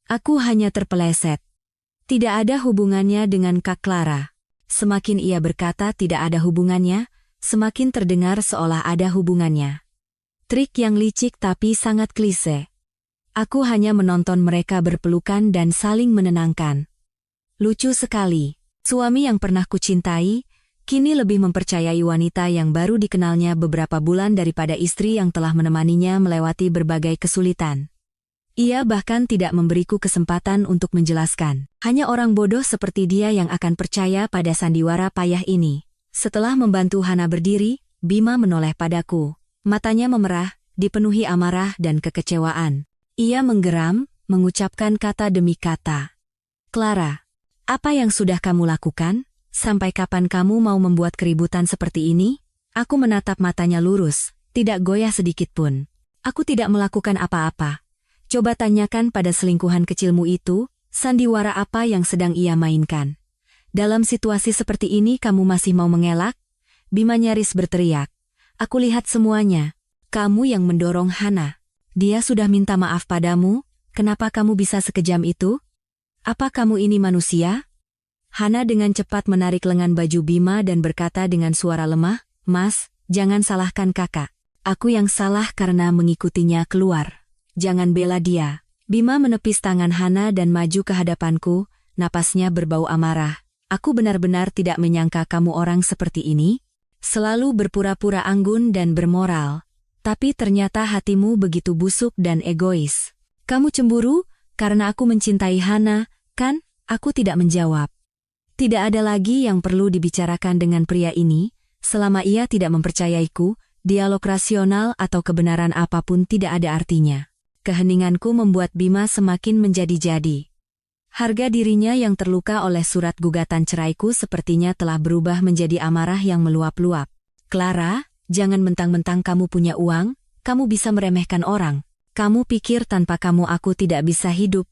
Aku hanya terpeleset. Tidak ada hubungannya dengan Kak Clara. Semakin ia berkata tidak ada hubungannya, semakin terdengar seolah ada hubungannya. Trik yang licik tapi sangat klise. Aku hanya menonton mereka berpelukan dan saling menenangkan. Lucu sekali, suami yang pernah kucintai, kini lebih mempercayai wanita yang baru dikenalnya beberapa bulan daripada istri yang telah menemaninya melewati berbagai kesulitan. Ia bahkan tidak memberiku kesempatan untuk menjelaskan. Hanya orang bodoh seperti dia yang akan percaya pada sandiwara payah ini. Setelah membantu Hana berdiri, Bima menoleh padaku. Matanya memerah, dipenuhi amarah dan kekecewaan. Ia menggeram, mengucapkan kata demi kata. Clara, apa yang sudah kamu lakukan? Sampai kapan kamu mau membuat keributan seperti ini? Aku menatap matanya lurus, tidak goyah sedikit pun. Aku tidak melakukan apa-apa. Coba tanyakan pada selingkuhan kecilmu itu, sandiwara apa yang sedang ia mainkan. Dalam situasi seperti ini kamu masih mau mengelak? Bima nyaris berteriak. Aku lihat semuanya. Kamu yang mendorong Hana. Dia sudah minta maaf padamu, kenapa kamu bisa sekejam itu? Apa kamu ini manusia? Hana dengan cepat menarik lengan baju Bima dan berkata dengan suara lemah, Mas, jangan salahkan kakak. Aku yang salah karena mengikutinya keluar. Jangan bela dia. Bima menepis tangan Hana dan maju ke hadapanku, napasnya berbau amarah. Aku benar-benar tidak menyangka kamu orang seperti ini. Selalu berpura-pura anggun dan bermoral. Tapi ternyata hatimu begitu busuk dan egois. Kamu cemburu? Karena aku mencintai Hana, kan? Aku tidak menjawab. Tidak ada lagi yang perlu dibicarakan dengan pria ini, selama ia tidak mempercayaiku, dialog rasional atau kebenaran apapun tidak ada artinya. Keheninganku membuat Bima semakin menjadi-jadi. Harga dirinya yang terluka oleh surat gugatan ceraiku sepertinya telah berubah menjadi amarah yang meluap-luap. Clara, jangan mentang-mentang kamu punya uang, kamu bisa meremehkan orang. Kamu pikir tanpa kamu aku tidak bisa hidup?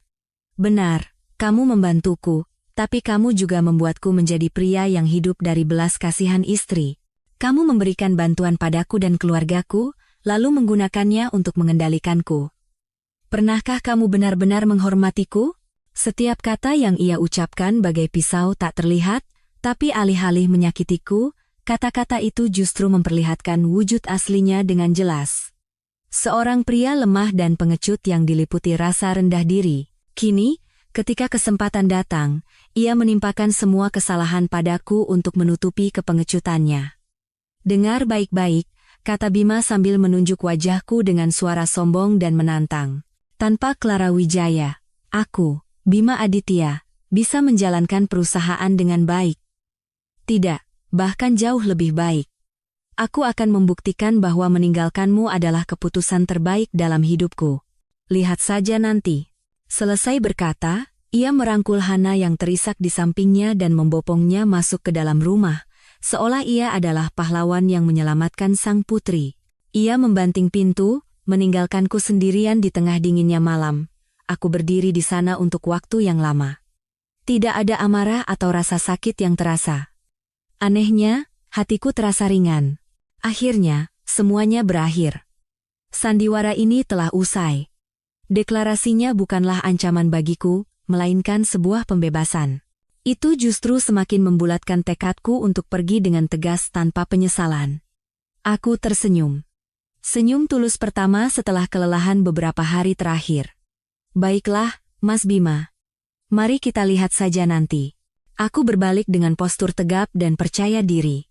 Benar, kamu membantuku, tapi kamu juga membuatku menjadi pria yang hidup dari belas kasihan istri. Kamu memberikan bantuan padaku dan keluargaku, lalu menggunakannya untuk mengendalikanku. Pernahkah kamu benar-benar menghormatiku? Setiap kata yang ia ucapkan bagai pisau tak terlihat, tapi alih-alih menyakitiku, kata-kata itu justru memperlihatkan wujud aslinya dengan jelas. Seorang pria lemah dan pengecut yang diliputi rasa rendah diri. Kini, ketika kesempatan datang, ia menimpakan semua kesalahan padaku untuk menutupi kepengecutannya. Dengar baik-baik, kata Bima sambil menunjuk wajahku dengan suara sombong dan menantang. Tanpa Clara Wijaya, aku, Bima Aditya, bisa menjalankan perusahaan dengan baik. Tidak, bahkan jauh lebih baik. Aku akan membuktikan bahwa meninggalkanmu adalah keputusan terbaik dalam hidupku. Lihat saja nanti. Selesai berkata, ia merangkul Hana yang terisak di sampingnya dan membopongnya masuk ke dalam rumah, seolah ia adalah pahlawan yang menyelamatkan sang putri. Ia membanting pintu, meninggalkanku sendirian di tengah dinginnya malam. Aku berdiri di sana untuk waktu yang lama. Tidak ada amarah atau rasa sakit yang terasa. Anehnya, hatiku terasa ringan. Akhirnya, semuanya berakhir. Sandiwara ini telah usai. Deklarasinya bukanlah ancaman bagiku, melainkan sebuah pembebasan. Itu justru semakin membulatkan tekadku untuk pergi dengan tegas tanpa penyesalan. Aku tersenyum. Senyum tulus pertama setelah kelelahan beberapa hari terakhir. Baiklah, Mas Bima. Mari kita lihat saja nanti. Aku berbalik dengan postur tegap dan percaya diri.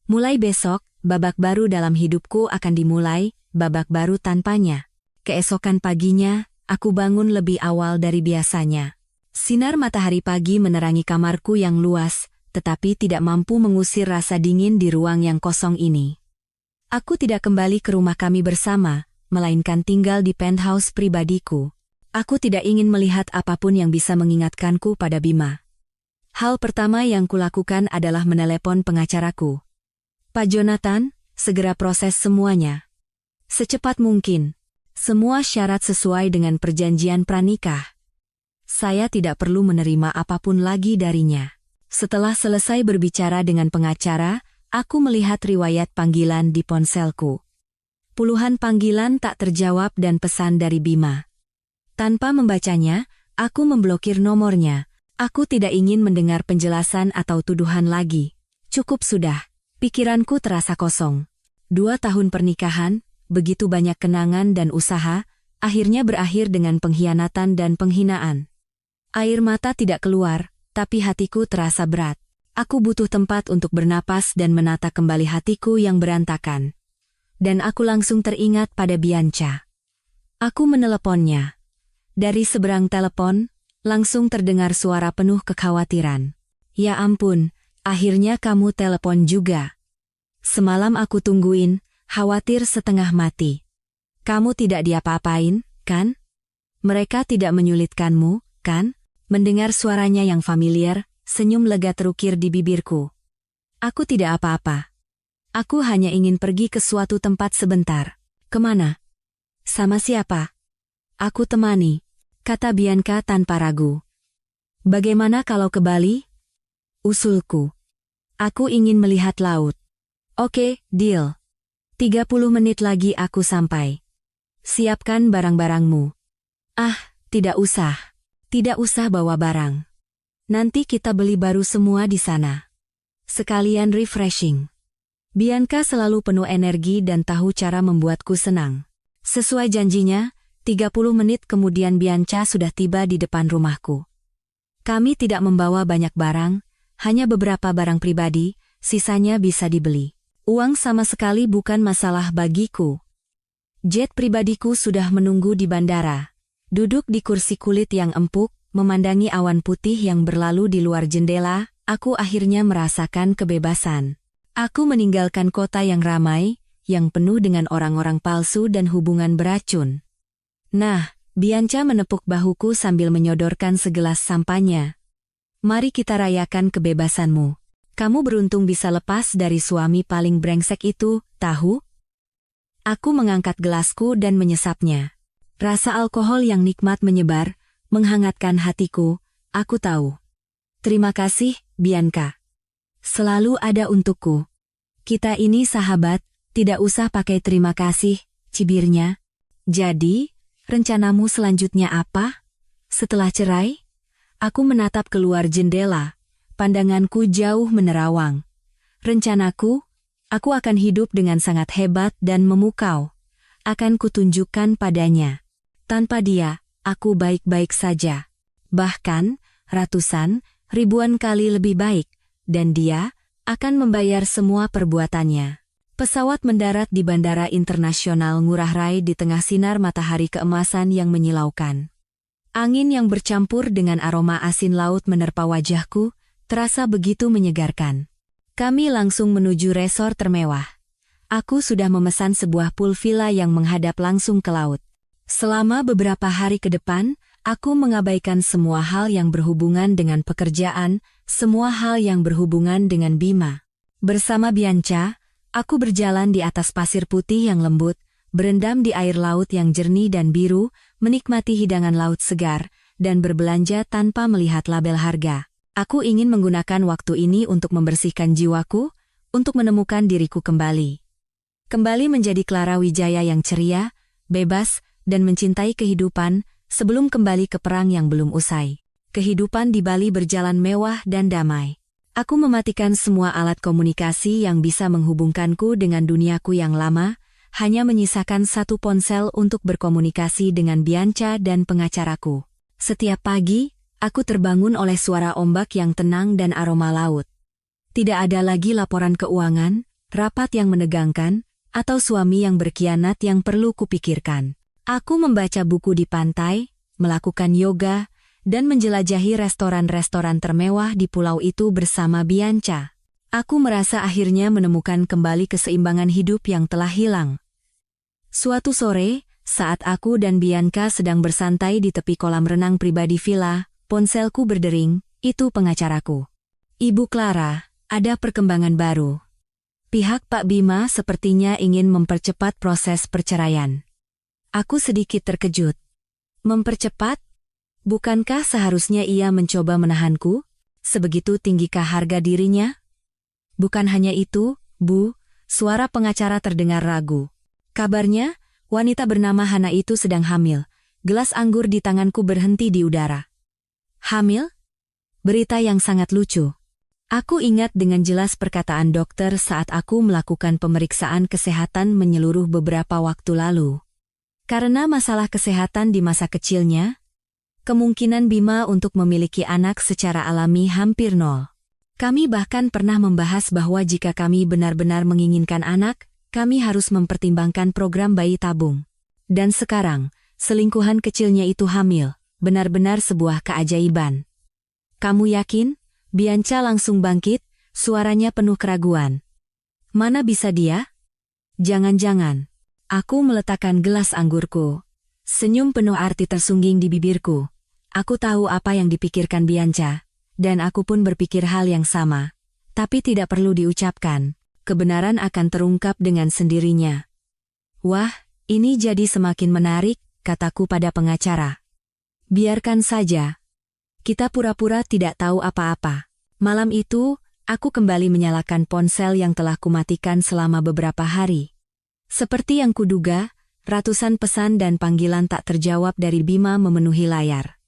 Mulai besok, babak baru dalam hidupku akan dimulai, babak baru tanpanya. Keesokan paginya, aku bangun lebih awal dari biasanya. Sinar matahari pagi menerangi kamarku yang luas, tetapi tidak mampu mengusir rasa dingin di ruang yang kosong ini. Aku tidak kembali ke rumah kami bersama, melainkan tinggal di penthouse pribadiku. Aku tidak ingin melihat apapun yang bisa mengingatkanku pada Bima. Hal pertama yang kulakukan adalah menelepon pengacaraku. Pak Jonathan, segera proses semuanya. Secepat mungkin. Semua syarat sesuai dengan perjanjian pranikah. Saya tidak perlu menerima apapun lagi darinya. Setelah selesai berbicara dengan pengacara, aku melihat riwayat panggilan di ponselku. Puluhan panggilan tak terjawab dan pesan dari Bima. Tanpa membacanya, aku memblokir nomornya. Aku tidak ingin mendengar penjelasan atau tuduhan lagi. Cukup sudah. Pikiranku terasa kosong. 2 tahun pernikahan, begitu banyak kenangan dan usaha, akhirnya berakhir dengan pengkhianatan dan penghinaan. Air mata tidak keluar, tapi hatiku terasa berat. Aku butuh tempat untuk bernapas dan menata kembali hatiku yang berantakan. Dan aku langsung teringat pada Bianca. Aku meneleponnya. Dari seberang telepon, langsung terdengar suara penuh kekhawatiran. Ya ampun, akhirnya kamu telepon juga. Semalam aku tungguin, khawatir setengah mati. Kamu tidak diapa-apain, kan? Mereka tidak menyulitkanmu, kan? Mendengar suaranya yang familiar, senyum lega terukir di bibirku. Aku tidak apa-apa. Aku hanya ingin pergi ke suatu tempat sebentar. Kemana? Sama siapa? Aku temani, kata Bianca tanpa ragu. Bagaimana kalau ke Bali? Usulku. Aku ingin melihat laut. Oke, deal. 30 menit lagi aku sampai. Siapkan barang-barangmu. Ah, tidak usah. Tidak usah bawa barang. Nanti kita beli baru semua di sana. Sekalian refreshing. Bianca selalu penuh energi dan tahu cara membuatku senang. Sesuai janjinya, 30 menit kemudian Bianca sudah tiba di depan rumahku. Kami tidak membawa banyak barang, hanya beberapa barang pribadi, sisanya bisa dibeli. Uang sama sekali bukan masalah bagiku. Jet pribadiku sudah menunggu di bandara. Duduk di kursi kulit yang empuk, memandangi awan putih yang berlalu di luar jendela, aku akhirnya merasakan kebebasan. Aku meninggalkan kota yang ramai, yang penuh dengan orang-orang palsu dan hubungan beracun. Nah, Bianca menepuk bahuku sambil menyodorkan segelas sampanya. Mari kita rayakan kebebasanmu. Kamu beruntung bisa lepas dari suami paling brengsek itu, tahu? Aku mengangkat gelasku dan menyesapnya. Rasa alkohol yang nikmat menyebar, menghangatkan hatiku, aku tahu. Terima kasih, Bianca. Selalu ada untukku. Kita ini sahabat, tidak usah pakai terima kasih, cibirnya. Jadi, rencanamu selanjutnya apa? Setelah cerai? Aku menatap keluar jendela. Pandanganku jauh menerawang. Rencanaku, aku akan hidup dengan sangat hebat dan memukau. Akan kutunjukkan padanya. Tanpa dia, aku baik-baik saja. Bahkan, ratusan, ribuan kali lebih baik. Dan dia akan membayar semua perbuatannya. Pesawat mendarat di Bandara Internasional Ngurah Rai di tengah sinar matahari keemasan yang menyilaukan. Angin yang bercampur dengan aroma asin laut menerpa wajahku, terasa begitu menyegarkan. Kami langsung menuju resor termewah. Aku sudah memesan sebuah pool villa yang menghadap langsung ke laut. Selama beberapa hari ke depan, aku mengabaikan semua hal yang berhubungan dengan pekerjaan, semua hal yang berhubungan dengan Bima. Bersama Bianca, aku berjalan di atas pasir putih yang lembut, berendam di air laut yang jernih dan biru, menikmati hidangan laut segar, dan berbelanja tanpa melihat label harga. Aku ingin menggunakan waktu ini untuk membersihkan jiwaku, untuk menemukan diriku kembali. Kembali menjadi Clara Wijaya yang ceria, bebas, dan mencintai kehidupan sebelum kembali ke perang yang belum usai. Kehidupan di Bali berjalan mewah dan damai. Aku mematikan semua alat komunikasi yang bisa menghubungkanku dengan duniaku yang lama, hanya menyisakan satu ponsel untuk berkomunikasi dengan Bianca dan pengacaraku. Setiap pagi, aku terbangun oleh suara ombak yang tenang dan aroma laut. Tidak ada lagi laporan keuangan, rapat yang menegangkan, atau suami yang berkhianat yang perlu kupikirkan. Aku membaca buku di pantai, melakukan yoga, dan menjelajahi restoran-restoran termewah di pulau itu bersama Bianca. Aku merasa akhirnya menemukan kembali keseimbangan hidup yang telah hilang. Suatu sore, saat aku dan Bianca sedang bersantai di tepi kolam renang pribadi villa, ponselku berdering, itu pengacaraku. Ibu Clara, ada perkembangan baru. Pihak Pak Bima sepertinya ingin mempercepat proses perceraian. Aku sedikit terkejut. Mempercepat? Bukankah seharusnya ia mencoba menahanku? Sebegitu tinggikah harga dirinya? Bukan hanya itu, Bu, suara pengacara terdengar ragu. Kabarnya, wanita bernama Hana itu sedang hamil. Gelas anggur di tanganku berhenti di udara. Hamil? Berita yang sangat lucu. Aku ingat dengan jelas perkataan dokter saat aku melakukan pemeriksaan kesehatan menyeluruh beberapa waktu lalu. Karena masalah kesehatan di masa kecilnya, kemungkinan Bima untuk memiliki anak secara alami hampir nol. Kami bahkan pernah membahas bahwa jika kami benar-benar menginginkan anak, kami harus mempertimbangkan program bayi tabung. Dan sekarang, selingkuhan kecilnya itu hamil, benar-benar sebuah keajaiban. Kamu yakin? Bianca langsung bangkit, suaranya penuh keraguan. Mana bisa dia? Jangan-jangan. Aku meletakkan gelas anggurku. Senyum penuh arti tersungging di bibirku. Aku tahu apa yang dipikirkan Bianca, dan aku pun berpikir hal yang sama. Tapi tidak perlu diucapkan, kebenaran akan terungkap dengan sendirinya. Wah, ini jadi semakin menarik, kataku pada pengacara. Biarkan saja. Kita pura-pura tidak tahu apa-apa. Malam itu, aku kembali menyalakan ponsel yang telah kumatikan selama beberapa hari. Seperti yang kuduga, ratusan pesan dan panggilan tak terjawab dari Bima memenuhi layar.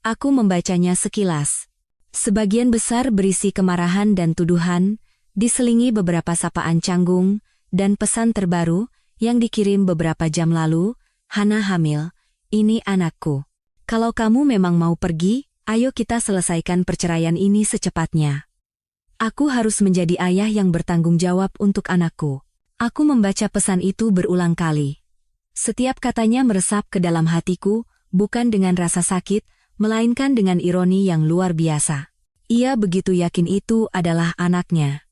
Aku membacanya sekilas. Sebagian besar berisi kemarahan dan tuduhan, diselingi beberapa sapaan canggung, dan pesan terbaru yang dikirim beberapa jam lalu, Hana hamil, ini anakku. Kalau kamu memang mau pergi, ayo kita selesaikan perceraian ini secepatnya. Aku harus menjadi ayah yang bertanggung jawab untuk anakku. Aku membaca pesan itu berulang kali. Setiap katanya meresap ke dalam hatiku, bukan dengan rasa sakit, melainkan dengan ironi yang luar biasa. Ia begitu yakin itu adalah anaknya.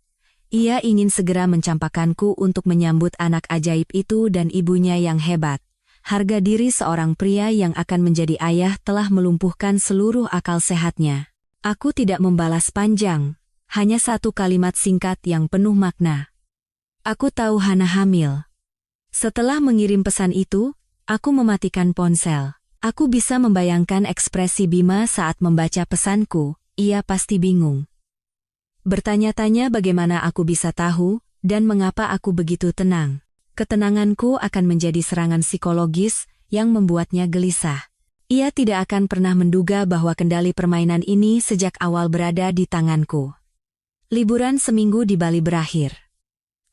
Ia ingin segera mencampakkanku untuk menyambut anak ajaib itu dan ibunya yang hebat. Harga diri seorang pria yang akan menjadi ayah telah melumpuhkan seluruh akal sehatnya. Aku tidak membalas panjang, hanya satu kalimat singkat yang penuh makna. Aku tahu Hana hamil. Setelah mengirim pesan itu, aku mematikan ponsel. Aku bisa membayangkan ekspresi Bima saat membaca pesanku, ia pasti bingung. Bertanya-tanya bagaimana aku bisa tahu, dan mengapa aku begitu tenang. Ketenanganku akan menjadi serangan psikologis yang membuatnya gelisah. Ia tidak akan pernah menduga bahwa kendali permainan ini sejak awal berada di tanganku. Liburan seminggu di Bali berakhir.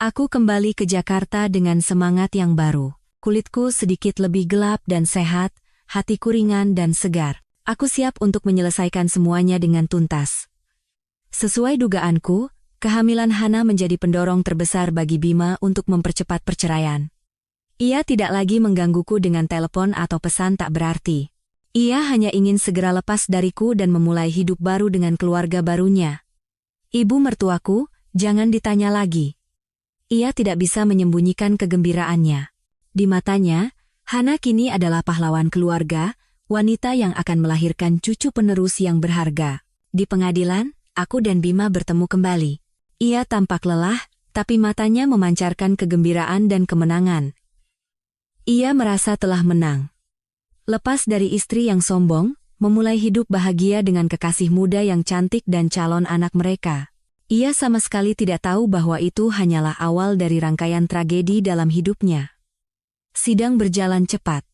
Aku kembali ke Jakarta dengan semangat yang baru. Kulitku sedikit lebih gelap dan sehat, hatiku ringan dan segar. Aku siap untuk menyelesaikan semuanya dengan tuntas. Sesuai dugaanku, kehamilan Hana menjadi pendorong terbesar bagi Bima untuk mempercepat perceraian. Ia tidak lagi menggangguku dengan telepon atau pesan tak berarti. Ia hanya ingin segera lepas dariku dan memulai hidup baru dengan keluarga barunya. Ibu mertuaku, jangan ditanya lagi. Ia tidak bisa menyembunyikan kegembiraannya. Di matanya, Hana kini adalah pahlawan keluarga, wanita yang akan melahirkan cucu penerus yang berharga. Di pengadilan, aku dan Bima bertemu kembali. Ia tampak lelah, tapi matanya memancarkan kegembiraan dan kemenangan. Ia merasa telah menang. Lepas dari istri yang sombong, memulai hidup bahagia dengan kekasih muda yang cantik dan calon anak mereka. Ia sama sekali tidak tahu bahwa itu hanyalah awal dari rangkaian tragedi dalam hidupnya. Sidang berjalan cepat.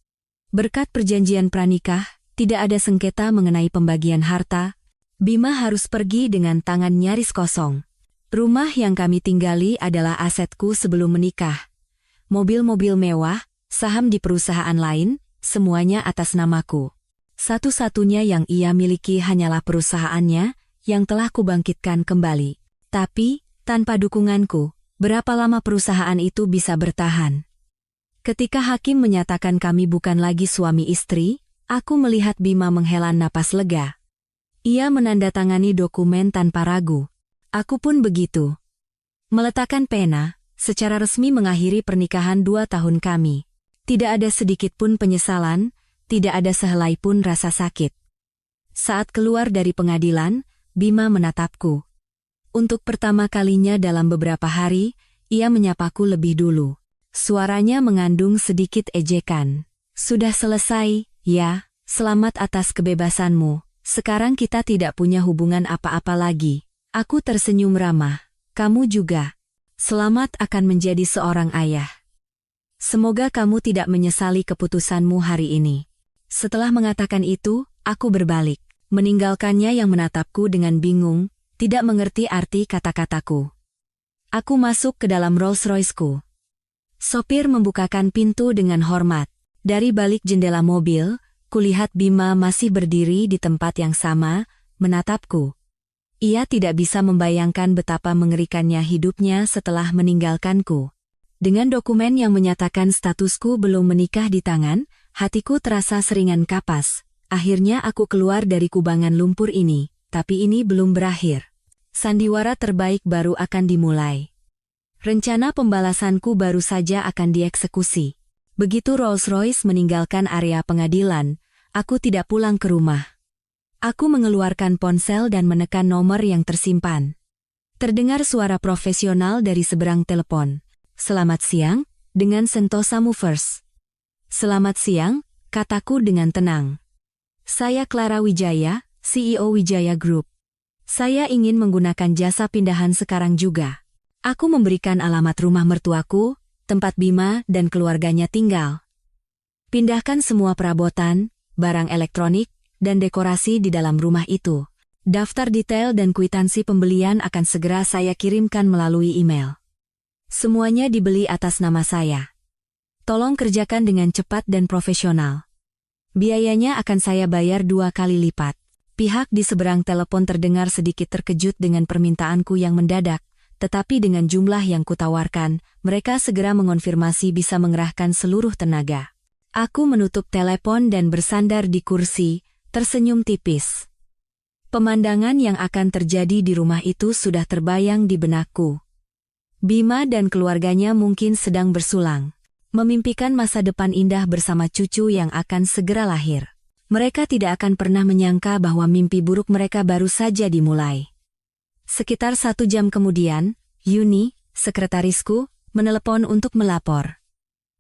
Berkat perjanjian pranikah, tidak ada sengketa mengenai pembagian harta. Bima harus pergi dengan tangan nyaris kosong. Rumah yang kami tinggali adalah asetku sebelum menikah. Mobil-mobil mewah, saham di perusahaan lain, semuanya atas namaku. Satu-satunya yang ia miliki hanyalah perusahaannya, yang telah kubangkitkan kembali. Tapi, tanpa dukunganku, berapa lama perusahaan itu bisa bertahan? Ketika hakim menyatakan kami bukan lagi suami istri, aku melihat Bima menghela napas lega. Ia menandatangani dokumen tanpa ragu. Aku pun begitu. Meletakkan pena, secara resmi mengakhiri pernikahan 2 tahun kami. Tidak ada sedikit pun penyesalan, tidak ada sehelai pun rasa sakit. Saat keluar dari pengadilan, Bima menatapku. Untuk pertama kalinya dalam beberapa hari, ia menyapaku lebih dulu. Suaranya mengandung sedikit ejekan. Sudah selesai, ya, selamat atas kebebasanmu. Sekarang kita tidak punya hubungan apa-apa lagi. Aku tersenyum ramah. Kamu juga. Selamat akan menjadi seorang ayah. Semoga kamu tidak menyesali keputusanmu hari ini. Setelah mengatakan itu, aku berbalik. Meninggalkannya yang menatapku dengan bingung, tidak mengerti arti kata-kataku. Aku masuk ke dalam Rolls-Royce-ku. Sopir membukakan pintu dengan hormat. Dari balik jendela mobil, kulihat Bima masih berdiri di tempat yang sama, menatapku. Ia tidak bisa membayangkan betapa mengerikannya hidupnya setelah meninggalkanku. Dengan dokumen yang menyatakan statusku belum menikah di tangan, hatiku terasa seringan kapas. Akhirnya aku keluar dari kubangan lumpur ini, tapi ini belum berakhir. Sandiwara terbaik baru akan dimulai. Rencana pembalasanku baru saja akan dieksekusi. Begitu Rolls-Royce meninggalkan area pengadilan, aku tidak pulang ke rumah. Aku mengeluarkan ponsel dan menekan nomor yang tersimpan. Terdengar suara profesional dari seberang telepon. Selamat siang, dengan Sentosa Movers. Selamat siang, kataku dengan tenang. Saya Clara Wijaya, CEO Wijaya Group. Saya ingin menggunakan jasa pindahan sekarang juga. Aku memberikan alamat rumah mertuaku, tempat Bima dan keluarganya tinggal. Pindahkan semua perabotan, barang elektronik, dan dekorasi di dalam rumah itu. Daftar detail dan kwitansi pembelian akan segera saya kirimkan melalui email. Semuanya dibeli atas nama saya. Tolong kerjakan dengan cepat dan profesional. Biayanya akan saya bayar 2 kali lipat. Pihak di seberang telepon terdengar sedikit terkejut dengan permintaanku yang mendadak. Tetapi dengan jumlah yang kutawarkan, mereka segera mengonfirmasi bisa mengerahkan seluruh tenaga. Aku menutup telepon dan bersandar di kursi, tersenyum tipis. Pemandangan yang akan terjadi di rumah itu sudah terbayang di benakku. Bima dan keluarganya mungkin sedang bersulang, memimpikan masa depan indah bersama cucu yang akan segera lahir. Mereka tidak akan pernah menyangka bahwa mimpi buruk mereka baru saja dimulai. Sekitar 1 jam kemudian, Yuni, sekretarisku, menelepon untuk melapor.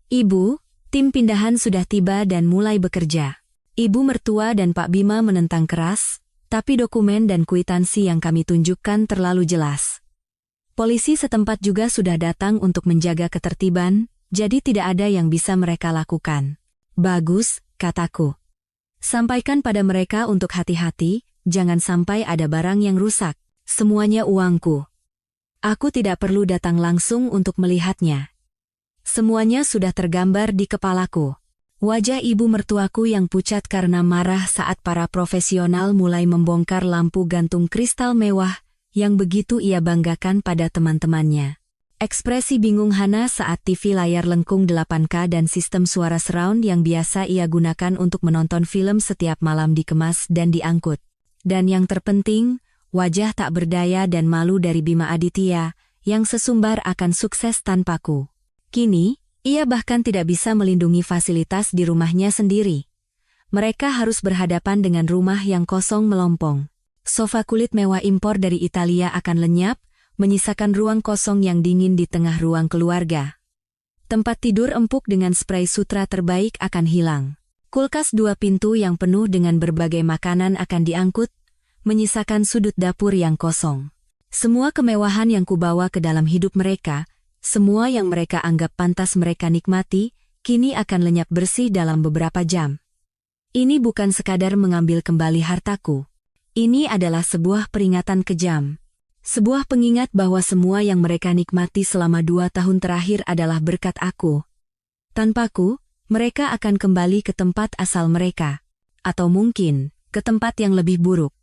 Ibu, tim pindahan sudah tiba dan mulai bekerja. Ibu mertua dan Pak Bima menentang keras, tapi dokumen dan kwitansi yang kami tunjukkan terlalu jelas. Polisi setempat juga sudah datang untuk menjaga ketertiban, jadi tidak ada yang bisa mereka lakukan. Bagus, kataku. Sampaikan pada mereka untuk hati-hati, jangan sampai ada barang yang rusak. Semuanya uangku. Aku tidak perlu datang langsung untuk melihatnya. Semuanya sudah tergambar di kepalaku. Wajah ibu mertuaku yang pucat karena marah saat para profesional mulai membongkar lampu gantung kristal mewah yang begitu ia banggakan pada teman-temannya. Ekspresi bingung Hana saat TV layar lengkung 8K dan sistem suara surround yang biasa ia gunakan untuk menonton film setiap malam dikemas dan diangkut. Dan yang terpenting, wajah tak berdaya dan malu dari Bima Aditya, yang sesumbar akan sukses tanpaku. Kini, ia bahkan tidak bisa melindungi fasilitas di rumahnya sendiri. Mereka harus berhadapan dengan rumah yang kosong melompong. Sofa kulit mewah impor dari Italia akan lenyap, menyisakan ruang kosong yang dingin di tengah ruang keluarga. Tempat tidur empuk dengan spray sutra terbaik akan hilang. Kulkas 2 pintu yang penuh dengan berbagai makanan akan diangkut, menyisakan sudut dapur yang kosong. Semua kemewahan yang kubawa ke dalam hidup mereka, semua yang mereka anggap pantas mereka nikmati, kini akan lenyap bersih dalam beberapa jam. Ini bukan sekadar mengambil kembali hartaku. Ini adalah sebuah peringatan kejam. Sebuah pengingat bahwa semua yang mereka nikmati selama 2 tahun terakhir adalah berkat aku. Tanpaku, mereka akan kembali ke tempat asal mereka. Atau mungkin, ke tempat yang lebih buruk.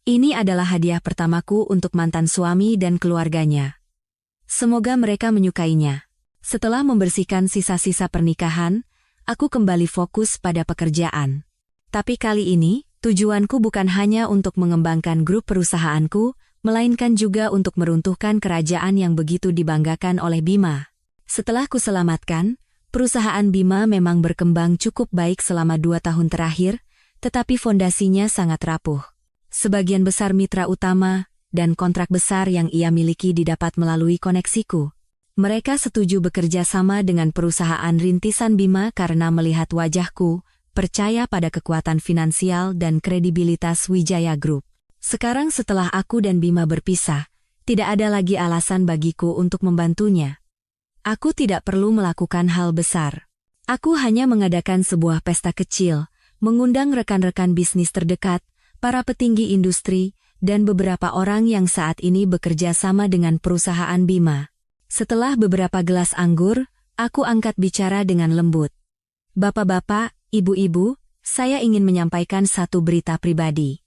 Ini adalah hadiah pertamaku untuk mantan suami dan keluarganya. Semoga mereka menyukainya. Setelah membersihkan sisa-sisa pernikahan, aku kembali fokus pada pekerjaan. Tapi kali ini, tujuanku bukan hanya untuk mengembangkan grup perusahaanku, melainkan juga untuk meruntuhkan kerajaan yang begitu dibanggakan oleh Bima. Setelah kuselamatkan, perusahaan Bima memang berkembang cukup baik selama 2 tahun terakhir, tetapi fondasinya sangat rapuh. Sebagian besar mitra utama dan kontrak besar yang ia miliki didapat melalui koneksiku. Mereka setuju bekerja sama dengan perusahaan rintisan Bima karena melihat wajahku, percaya pada kekuatan finansial dan kredibilitas Wijaya Group. Sekarang setelah aku dan Bima berpisah, tidak ada lagi alasan bagiku untuk membantunya. Aku tidak perlu melakukan hal besar. Aku hanya mengadakan sebuah pesta kecil, mengundang rekan-rekan bisnis terdekat, para petinggi industri, dan beberapa orang yang saat ini bekerja sama dengan perusahaan Bima. Setelah beberapa gelas anggur, aku angkat bicara dengan lembut. Bapak-bapak, ibu-ibu, saya ingin menyampaikan satu berita pribadi.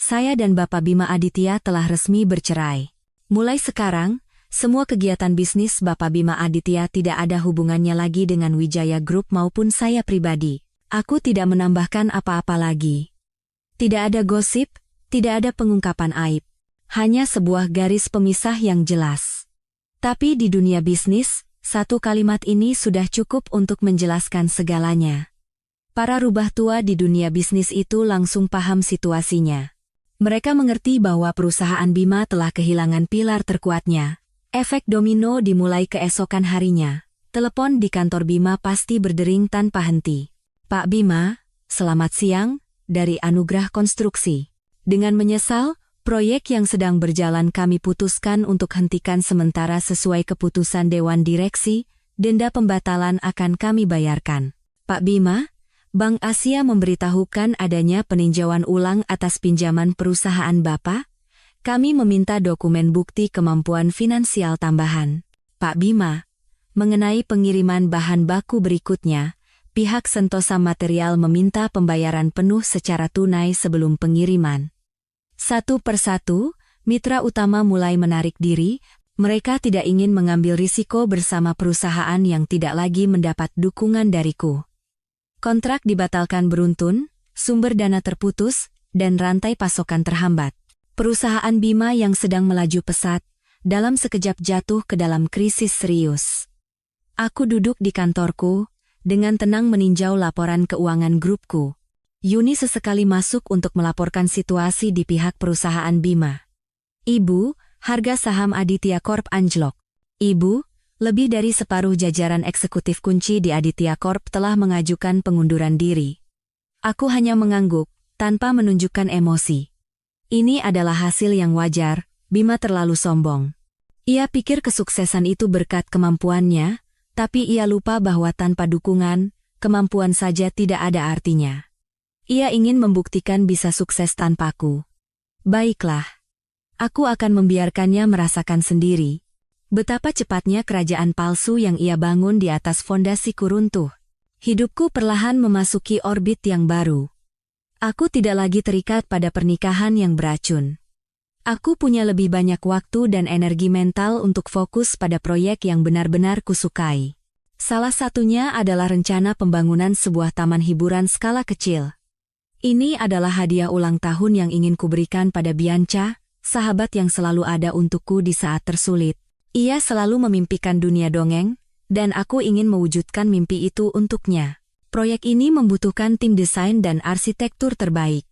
Saya dan Bapak Bima Aditya telah resmi bercerai. Mulai sekarang, semua kegiatan bisnis Bapak Bima Aditya tidak ada hubungannya lagi dengan Wijaya Group maupun saya pribadi. Aku tidak menambahkan apa-apa lagi. Tidak ada gosip, tidak ada pengungkapan aib. Hanya sebuah garis pemisah yang jelas. Tapi di dunia bisnis, satu kalimat ini sudah cukup untuk menjelaskan segalanya. Para rubah tua di dunia bisnis itu langsung paham situasinya. Mereka mengerti bahwa perusahaan Bima telah kehilangan pilar terkuatnya. Efek domino dimulai keesokan harinya. Telepon di kantor Bima pasti berdering tanpa henti. Pak Bima, selamat siang, dari Anugrah Konstruksi. Dengan menyesal, proyek yang sedang berjalan kami putuskan untuk hentikan sementara sesuai keputusan Dewan Direksi, denda pembatalan akan kami bayarkan. Pak Bima, Bank Asia memberitahukan adanya peninjauan ulang atas pinjaman perusahaan Bapak. Kami meminta dokumen bukti kemampuan finansial tambahan. Pak Bima, mengenai pengiriman bahan baku berikutnya, pihak Sentosa Material meminta pembayaran penuh secara tunai sebelum pengiriman. Satu persatu, mitra utama mulai menarik diri, mereka tidak ingin mengambil risiko bersama perusahaan yang tidak lagi mendapat dukungan dariku. Kontrak dibatalkan beruntun, sumber dana terputus, dan rantai pasokan terhambat. Perusahaan Bima yang sedang melaju pesat, dalam sekejap jatuh ke dalam krisis serius. Aku duduk di kantorku, dengan tenang meninjau laporan keuangan grupku. Yuni sesekali masuk untuk melaporkan situasi di pihak perusahaan Bima. Ibu, harga saham Aditya Corp anjlok. Ibu, lebih dari separuh jajaran eksekutif kunci di Aditya Corp telah mengajukan pengunduran diri. Aku hanya mengangguk, tanpa menunjukkan emosi. Ini adalah hasil yang wajar, Bima terlalu sombong. Ia pikir kesuksesan itu berkat kemampuannya, tapi ia lupa bahwa tanpa dukungan, kemampuan saja tidak ada artinya. Ia ingin membuktikan bisa sukses tanpaku. Baiklah. Aku akan membiarkannya merasakan sendiri betapa cepatnya kerajaan palsu yang ia bangun di atas fondasiku runtuh. Hidupku perlahan memasuki orbit yang baru. Aku tidak lagi terikat pada pernikahan yang beracun. Aku punya lebih banyak waktu dan energi mental untuk fokus pada proyek yang benar-benar kusukai. Salah satunya adalah rencana pembangunan sebuah taman hiburan skala kecil. Ini adalah hadiah ulang tahun yang ingin kuberikan pada Bianca, sahabat yang selalu ada untukku di saat tersulit. Ia selalu memimpikan dunia dongeng, dan aku ingin mewujudkan mimpi itu untuknya. Proyek ini membutuhkan tim desain dan arsitektur terbaik.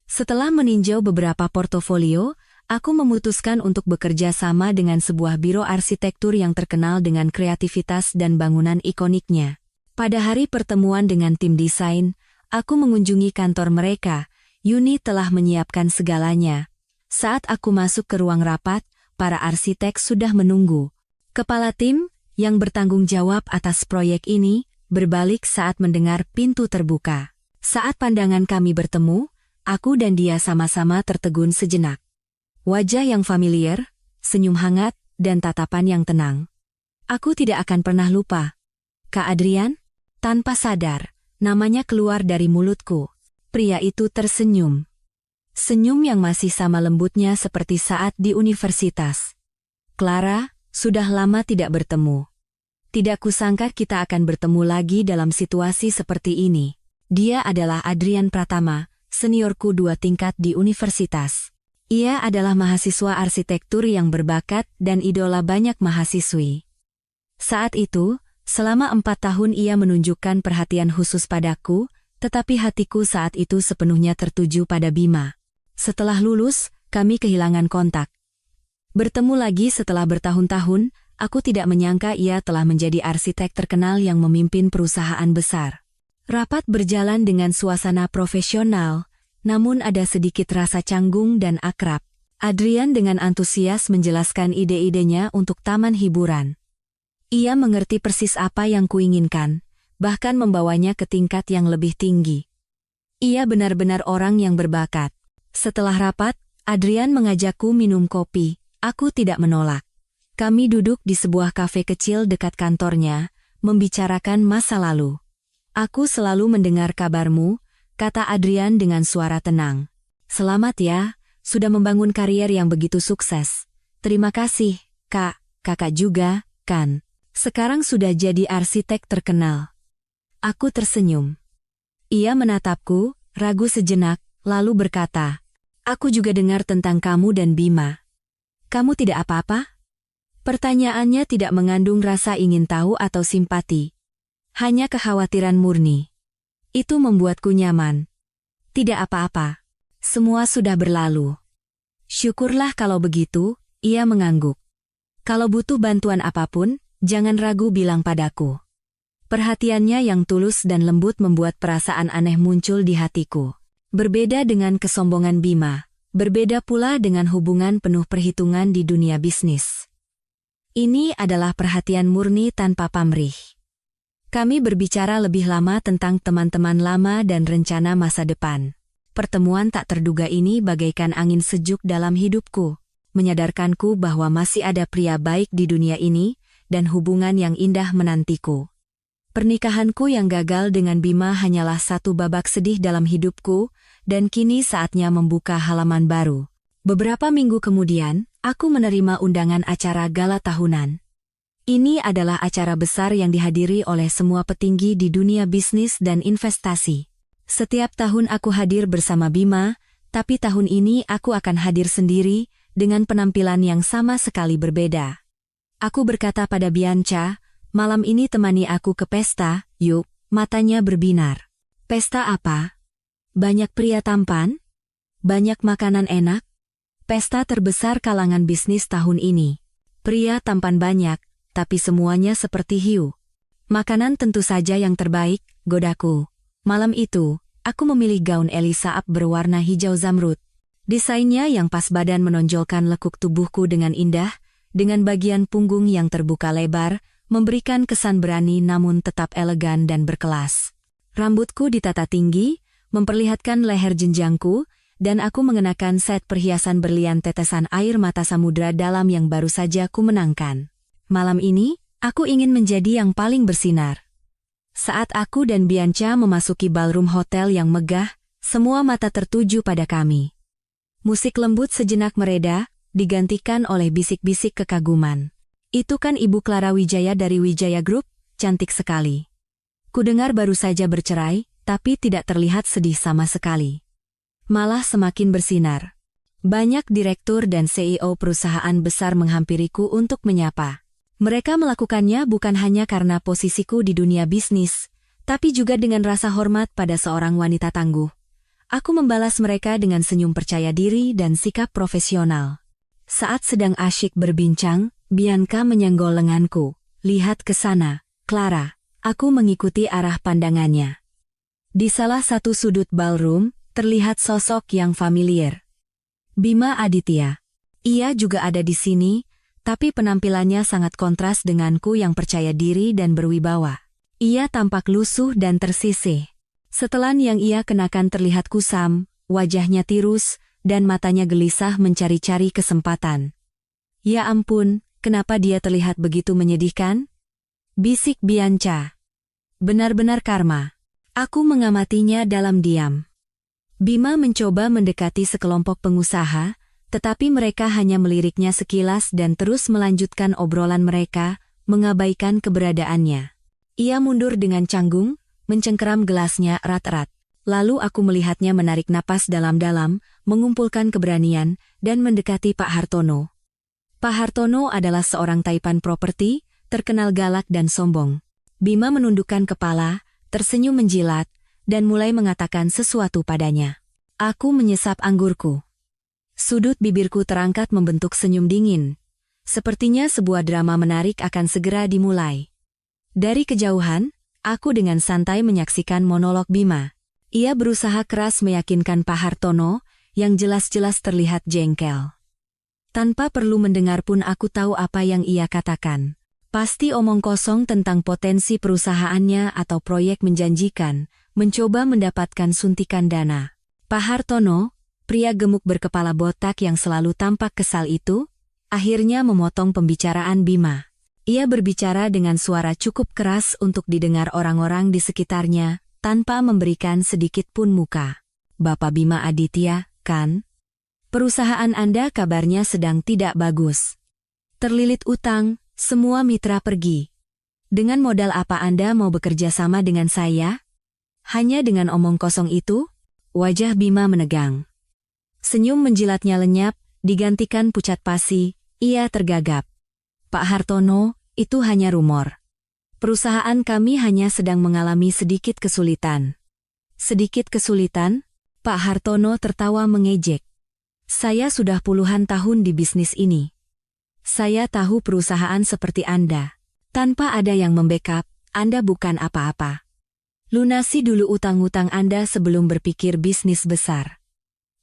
Setelah meninjau beberapa portofolio, aku memutuskan untuk bekerja sama dengan sebuah biro arsitektur yang terkenal dengan kreativitas dan bangunan ikoniknya. Pada hari pertemuan dengan tim desain, aku mengunjungi kantor mereka. Yuni telah menyiapkan segalanya. Saat aku masuk ke ruang rapat, para arsitek sudah menunggu. Kepala tim, yang bertanggung jawab atas proyek ini, berbalik saat mendengar pintu terbuka. Saat pandangan kami bertemu, aku dan dia sama-sama tertegun sejenak. Wajah yang familiar, senyum hangat, dan tatapan yang tenang. Aku tidak akan pernah lupa. Kak Adrian? Tanpa sadar, namanya keluar dari mulutku. Pria itu tersenyum. Senyum yang masih sama lembutnya seperti saat di universitas. Clara, sudah lama tidak bertemu. Tidak kusangka kita akan bertemu lagi dalam situasi seperti ini. Dia adalah Adrian Pratama, seniorku 2 tingkat di universitas. Ia adalah mahasiswa arsitektur yang berbakat dan idola banyak mahasiswi. Saat itu, selama 4 tahun ia menunjukkan perhatian khusus padaku, tetapi hatiku saat itu sepenuhnya tertuju pada Bima. Setelah lulus, kami kehilangan kontak. Bertemu lagi setelah bertahun-tahun, aku tidak menyangka ia telah menjadi arsitek terkenal yang memimpin perusahaan besar. Rapat berjalan dengan suasana profesional, namun ada sedikit rasa canggung dan akrab. Adrian dengan antusias menjelaskan ide-idenya untuk taman hiburan. Ia mengerti persis apa yang kuinginkan, bahkan membawanya ke tingkat yang lebih tinggi. Ia benar-benar orang yang berbakat. Setelah rapat, Adrian mengajakku minum kopi. Aku tidak menolak. Kami duduk di sebuah kafe kecil dekat kantornya, membicarakan masa lalu. Aku selalu mendengar kabarmu, kata Adrian dengan suara tenang. Selamat ya, sudah membangun karier yang begitu sukses. Terima kasih, Kak. Kakak juga, kan? Sekarang sudah jadi arsitek terkenal. Aku tersenyum. Ia menatapku, ragu sejenak, lalu berkata, aku juga dengar tentang kamu dan Bima. Kamu tidak apa-apa? Pertanyaannya tidak mengandung rasa ingin tahu atau simpati. Hanya kekhawatiran murni. Itu membuatku nyaman. Tidak apa-apa. Semua sudah berlalu. Syukurlah kalau begitu, ia mengangguk. Kalau butuh bantuan apapun, jangan ragu bilang padaku. Perhatiannya yang tulus dan lembut membuat perasaan aneh muncul di hatiku. Berbeda dengan kesombongan Bima, berbeda pula dengan hubungan penuh perhitungan di dunia bisnis. Ini adalah perhatian murni tanpa pamrih. Kami berbicara lebih lama tentang teman-teman lama dan rencana masa depan. Pertemuan tak terduga ini bagaikan angin sejuk dalam hidupku, menyadarkanku bahwa masih ada pria baik di dunia ini, dan hubungan yang indah menantiku. Pernikahanku yang gagal dengan Bima hanyalah satu babak sedih dalam hidupku, dan kini saatnya membuka halaman baru. Beberapa minggu kemudian, aku menerima undangan acara gala tahunan. Ini adalah acara besar yang dihadiri oleh semua petinggi di dunia bisnis dan investasi. Setiap tahun aku hadir bersama Bima, tapi tahun ini aku akan hadir sendiri, dengan penampilan yang sama sekali berbeda. Aku berkata pada Bianca, malam ini temani aku ke pesta, yuk. Matanya berbinar. Pesta apa? Banyak pria tampan? Banyak makanan enak? Pesta terbesar kalangan bisnis tahun ini. Pria tampan banyak, tapi semuanya seperti hiu. Makanan tentu saja yang terbaik, godaku. Malam itu, aku memilih gaun Elisa Up berwarna hijau zamrud. Desainnya yang pas badan menonjolkan lekuk tubuhku dengan indah, dengan bagian punggung yang terbuka lebar, memberikan kesan berani namun tetap elegan dan berkelas. Rambutku ditata tinggi, memperlihatkan leher jenjangku, dan aku mengenakan set perhiasan berlian tetesan air mata samudra dalam yang baru saja ku menangkan. Malam ini, aku ingin menjadi yang paling bersinar. Saat aku dan Bianca memasuki ballroom hotel yang megah, semua mata tertuju pada kami. Musik lembut sejenak mereda, digantikan oleh bisik-bisik kekaguman. Itu kan Ibu Clara Wijaya dari Wijaya Group, cantik sekali. Kudengar baru saja bercerai, tapi tidak terlihat sedih sama sekali. Malah semakin bersinar. Banyak direktur dan CEO perusahaan besar menghampiriku untuk menyapa. Mereka melakukannya bukan hanya karena posisiku di dunia bisnis, tapi juga dengan rasa hormat pada seorang wanita tangguh. Aku membalas mereka dengan senyum percaya diri dan sikap profesional. Saat sedang asyik berbincang, Bianca menyenggol lenganku. Lihat ke sana, Clara. Aku mengikuti arah pandangannya. Di salah satu sudut ballroom, terlihat sosok yang familiar. Bima Aditya. Ia juga ada di sini, tapi penampilannya sangat kontras denganku yang percaya diri dan berwibawa. Ia tampak lusuh dan tersisih. Setelan yang ia kenakan terlihat kusam, wajahnya tirus, dan matanya gelisah mencari-cari kesempatan. Ya ampun, kenapa dia terlihat begitu menyedihkan? Bisik Bianca. Benar-benar karma. Aku mengamatinya dalam diam. Bima mencoba mendekati sekelompok pengusaha, tetapi mereka hanya meliriknya sekilas dan terus melanjutkan obrolan mereka, mengabaikan keberadaannya. Ia mundur dengan canggung, mencengkeram gelasnya erat-erat. Lalu aku melihatnya menarik napas dalam-dalam, mengumpulkan keberanian, dan mendekati Pak Hartono. Pak Hartono adalah seorang taipan properti, terkenal galak dan sombong. Bima menundukkan kepala, tersenyum menjilat, dan mulai mengatakan sesuatu padanya. Aku menyesap anggurku. Sudut bibirku terangkat membentuk senyum dingin. Sepertinya sebuah drama menarik akan segera dimulai. Dari kejauhan, aku dengan santai menyaksikan monolog Bima. Ia berusaha keras meyakinkan Pak Hartono, yang jelas-jelas terlihat jengkel. Tanpa perlu mendengar pun aku tahu apa yang ia katakan. Pasti omong kosong tentang potensi perusahaannya atau proyek menjanjikan, mencoba mendapatkan suntikan dana. Pak Hartono, pria gemuk berkepala botak yang selalu tampak kesal itu, akhirnya memotong pembicaraan Bima. Ia berbicara dengan suara cukup keras untuk didengar orang-orang di sekitarnya, tanpa memberikan sedikit pun muka. Bapak Bima Aditya, kan? Perusahaan Anda kabarnya sedang tidak bagus. Terlilit utang, semua mitra pergi. Dengan modal apa Anda mau bekerja sama dengan saya? Hanya dengan omong kosong itu? Wajah Bima menegang. Senyum menjilatnya lenyap, digantikan pucat pasi, ia tergagap. Pak Hartono, itu hanya rumor. Perusahaan kami hanya sedang mengalami sedikit kesulitan. Sedikit kesulitan? Pak Hartono tertawa mengejek. Saya sudah puluhan tahun di bisnis ini. Saya tahu perusahaan seperti Anda. Tanpa ada yang membackup, Anda bukan apa-apa. Lunasi dulu utang-utang Anda sebelum berpikir bisnis besar.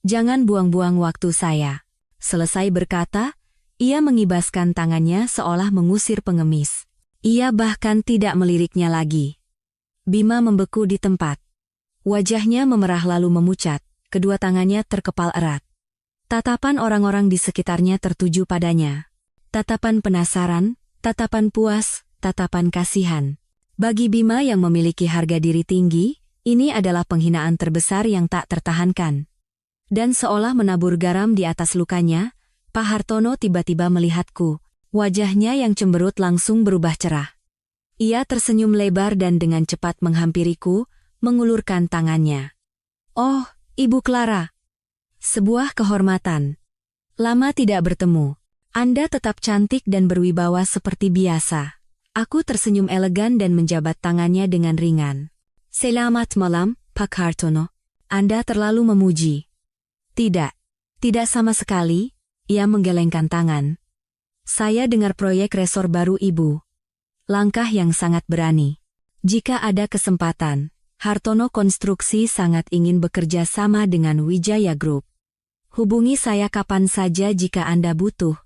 Jangan buang-buang waktu saya. Selesai berkata, ia mengibaskan tangannya seolah mengusir pengemis. Ia bahkan tidak meliriknya lagi. Bima membeku di tempat. Wajahnya memerah lalu memucat, kedua tangannya terkepal erat. Tatapan orang-orang di sekitarnya tertuju padanya. Tatapan penasaran, tatapan puas, tatapan kasihan. Bagi Bima yang memiliki harga diri tinggi, ini adalah penghinaan terbesar yang tak tertahankan. Dan seolah menabur garam di atas lukanya, Pak Hartono tiba-tiba melihatku. Wajahnya yang cemberut langsung berubah cerah. Ia tersenyum lebar dan dengan cepat menghampiriku, mengulurkan tangannya. Oh, Ibu Clara. Sebuah kehormatan. Lama tidak bertemu. Anda tetap cantik dan berwibawa seperti biasa. Aku tersenyum elegan dan menjabat tangannya dengan ringan. Selamat malam, Pak Hartono. Anda terlalu memuji. Tidak. Tidak sama sekali, ia menggelengkan tangan. Saya dengar proyek resor baru Ibu. Langkah yang sangat berani. Jika ada kesempatan, Hartono Konstruksi sangat ingin bekerja sama dengan Wijaya Group. Hubungi saya kapan saja jika Anda butuh.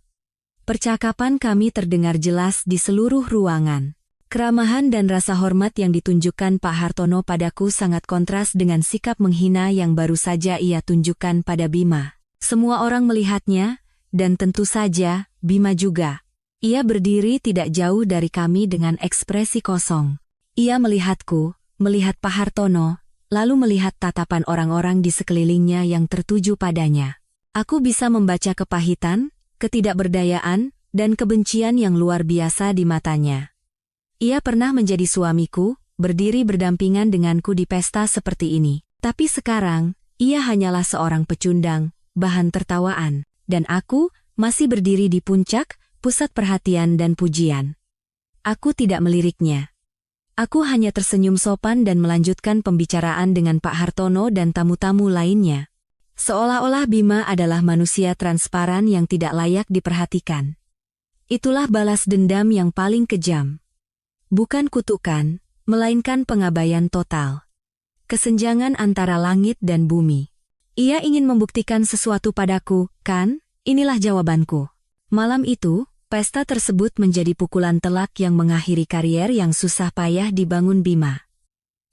Percakapan kami terdengar jelas di seluruh ruangan. Keramahan dan rasa hormat yang ditunjukkan Pak Hartono padaku sangat kontras dengan sikap menghina yang baru saja ia tunjukkan pada Bima. Semua orang melihatnya, dan tentu saja, Bima juga. Ia berdiri tidak jauh dari kami dengan ekspresi kosong. Ia melihatku, melihat Pak Hartono, lalu melihat tatapan orang-orang di sekelilingnya yang tertuju padanya. Aku bisa membaca kepahitan, ketidakberdayaan, dan kebencian yang luar biasa di matanya. Ia pernah menjadi suamiku, berdiri berdampingan denganku di pesta seperti ini. Tapi sekarang, ia hanyalah seorang pecundang, bahan tertawaan. Dan aku, masih berdiri di puncak, pusat perhatian dan pujian. Aku tidak meliriknya. Aku hanya tersenyum sopan dan melanjutkan pembicaraan dengan Pak Hartono dan tamu-tamu lainnya. Seolah-olah Bima adalah manusia transparan yang tidak layak diperhatikan. Itulah balas dendam yang paling kejam. Bukan kutukan, melainkan pengabaian total. Kesenjangan antara langit dan bumi. Ia ingin membuktikan sesuatu padaku, kan? Inilah jawabanku. Malam itu, Pesta tersebut menjadi pukulan telak yang mengakhiri karier yang susah payah dibangun Bima.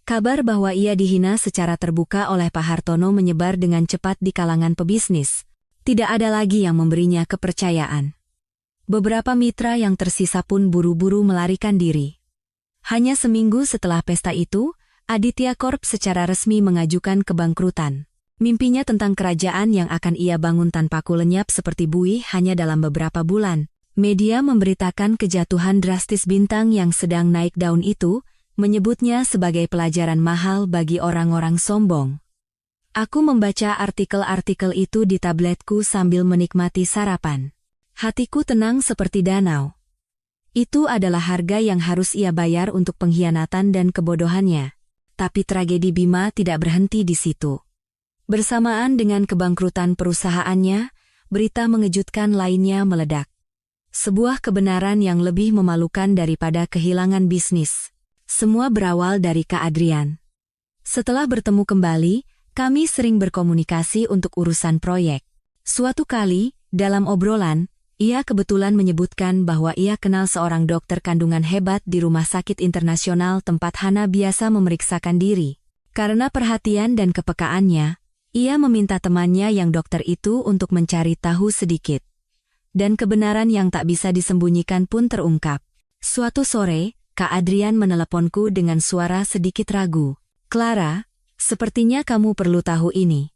Kabar bahwa ia dihina secara terbuka oleh Pak Hartono menyebar dengan cepat di kalangan pebisnis. Tidak ada lagi yang memberinya kepercayaan. Beberapa mitra yang tersisa pun buru-buru melarikan diri. Hanya seminggu setelah pesta itu, Aditya Corp secara resmi mengajukan kebangkrutan. Mimpinya tentang kerajaan yang akan ia bangun tanpa lenyap seperti buih hanya dalam beberapa bulan. Media memberitakan kejatuhan drastis bintang yang sedang naik daun itu, menyebutnya sebagai pelajaran mahal bagi orang-orang sombong. Aku membaca artikel-artikel itu di tabletku sambil menikmati sarapan. Hatiku tenang seperti danau. Itu adalah harga yang harus ia bayar untuk pengkhianatan dan kebodohannya. Tapi tragedi Bima tidak berhenti di situ. Bersamaan dengan kebangkrutan perusahaannya, berita mengejutkan lainnya meledak. Sebuah kebenaran yang lebih memalukan daripada kehilangan bisnis. Semua berawal dari Kak Adrian. Setelah bertemu kembali, kami sering berkomunikasi untuk urusan proyek. Suatu kali, dalam obrolan, ia kebetulan menyebutkan bahwa ia kenal seorang dokter kandungan hebat di rumah sakit internasional tempat Hana biasa memeriksakan diri. Karena perhatian dan kepekaannya, ia meminta temannya yang dokter itu untuk mencari tahu sedikit. Dan kebenaran yang tak bisa disembunyikan pun terungkap. Suatu sore, Kak Adrian meneleponku dengan suara sedikit ragu. "Clara, sepertinya kamu perlu tahu ini.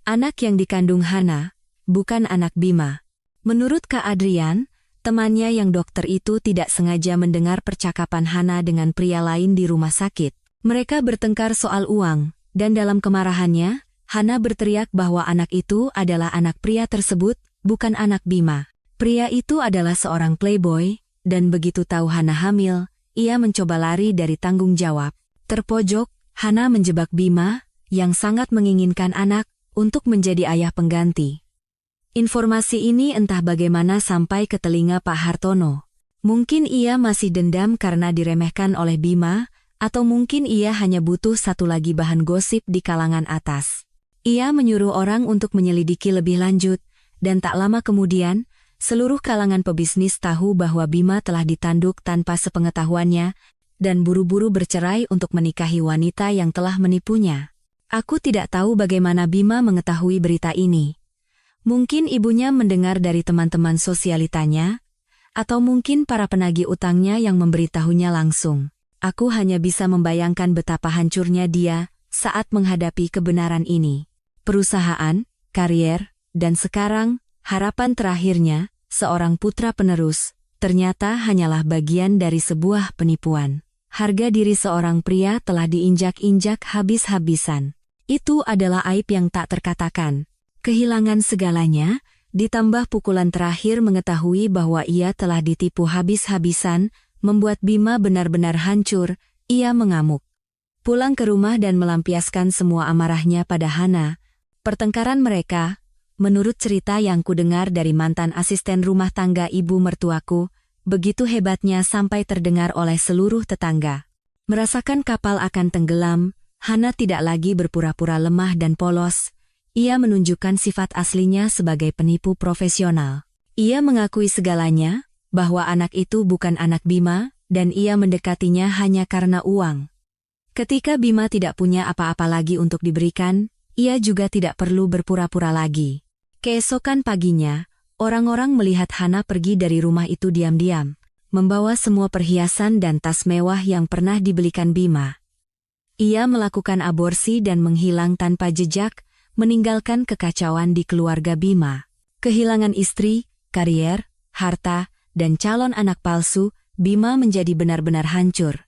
Anak yang dikandung Hana, bukan anak Bima." Menurut Kak Adrian, temannya yang dokter itu tidak sengaja mendengar percakapan Hana dengan pria lain di rumah sakit. Mereka bertengkar soal uang, dan dalam kemarahannya, Hana berteriak bahwa anak itu adalah anak pria tersebut, bukan anak Bima. Pria itu adalah seorang playboy, dan begitu tahu Hana hamil, ia mencoba lari dari tanggung jawab. Terpojok, Hana menjebak Bima, yang sangat menginginkan anak, untuk menjadi ayah pengganti. Informasi ini entah bagaimana sampai ke telinga Pak Hartono. Mungkin ia masih dendam karena diremehkan oleh Bima, atau mungkin ia hanya butuh satu lagi bahan gosip di kalangan atas. Ia menyuruh orang untuk menyelidiki lebih lanjut, dan tak lama kemudian, seluruh kalangan pebisnis tahu bahwa Bima telah ditanduk tanpa sepengetahuannya, dan buru-buru bercerai untuk menikahi wanita yang telah menipunya. Aku tidak tahu bagaimana Bima mengetahui berita ini. Mungkin ibunya mendengar dari teman-teman sosialitanya, atau mungkin para penagih utangnya yang memberitahunya langsung. Aku hanya bisa membayangkan betapa hancurnya dia saat menghadapi kebenaran ini. Perusahaan, karier, dan sekarang, harapan terakhirnya, seorang putra penerus, ternyata hanyalah bagian dari sebuah penipuan. Harga diri seorang pria telah diinjak-injak habis-habisan. Itu adalah aib yang tak terkatakan. Kehilangan segalanya, ditambah pukulan terakhir mengetahui bahwa ia telah ditipu habis-habisan, membuat Bima benar-benar hancur. Ia mengamuk. Pulang ke rumah dan melampiaskan semua amarahnya pada Hana. Pertengkaran mereka, menurut cerita yang kudengar dari mantan asisten rumah tangga ibu mertuaku, begitu hebatnya sampai terdengar oleh seluruh tetangga. Merasakan kapal akan tenggelam, Hana tidak lagi berpura-pura lemah dan polos. Ia menunjukkan sifat aslinya sebagai penipu profesional. Ia mengakui segalanya, bahwa anak itu bukan anak Bima, dan ia mendekatinya hanya karena uang. Ketika Bima tidak punya apa-apa lagi untuk diberikan, ia juga tidak perlu berpura-pura lagi. Keesokan paginya, orang-orang melihat Hana pergi dari rumah itu diam-diam, membawa semua perhiasan dan tas mewah yang pernah dibelikan Bima. Ia melakukan aborsi dan menghilang tanpa jejak, meninggalkan kekacauan di keluarga Bima. Kehilangan istri, karier, harta, dan calon anak palsu, Bima menjadi benar-benar hancur.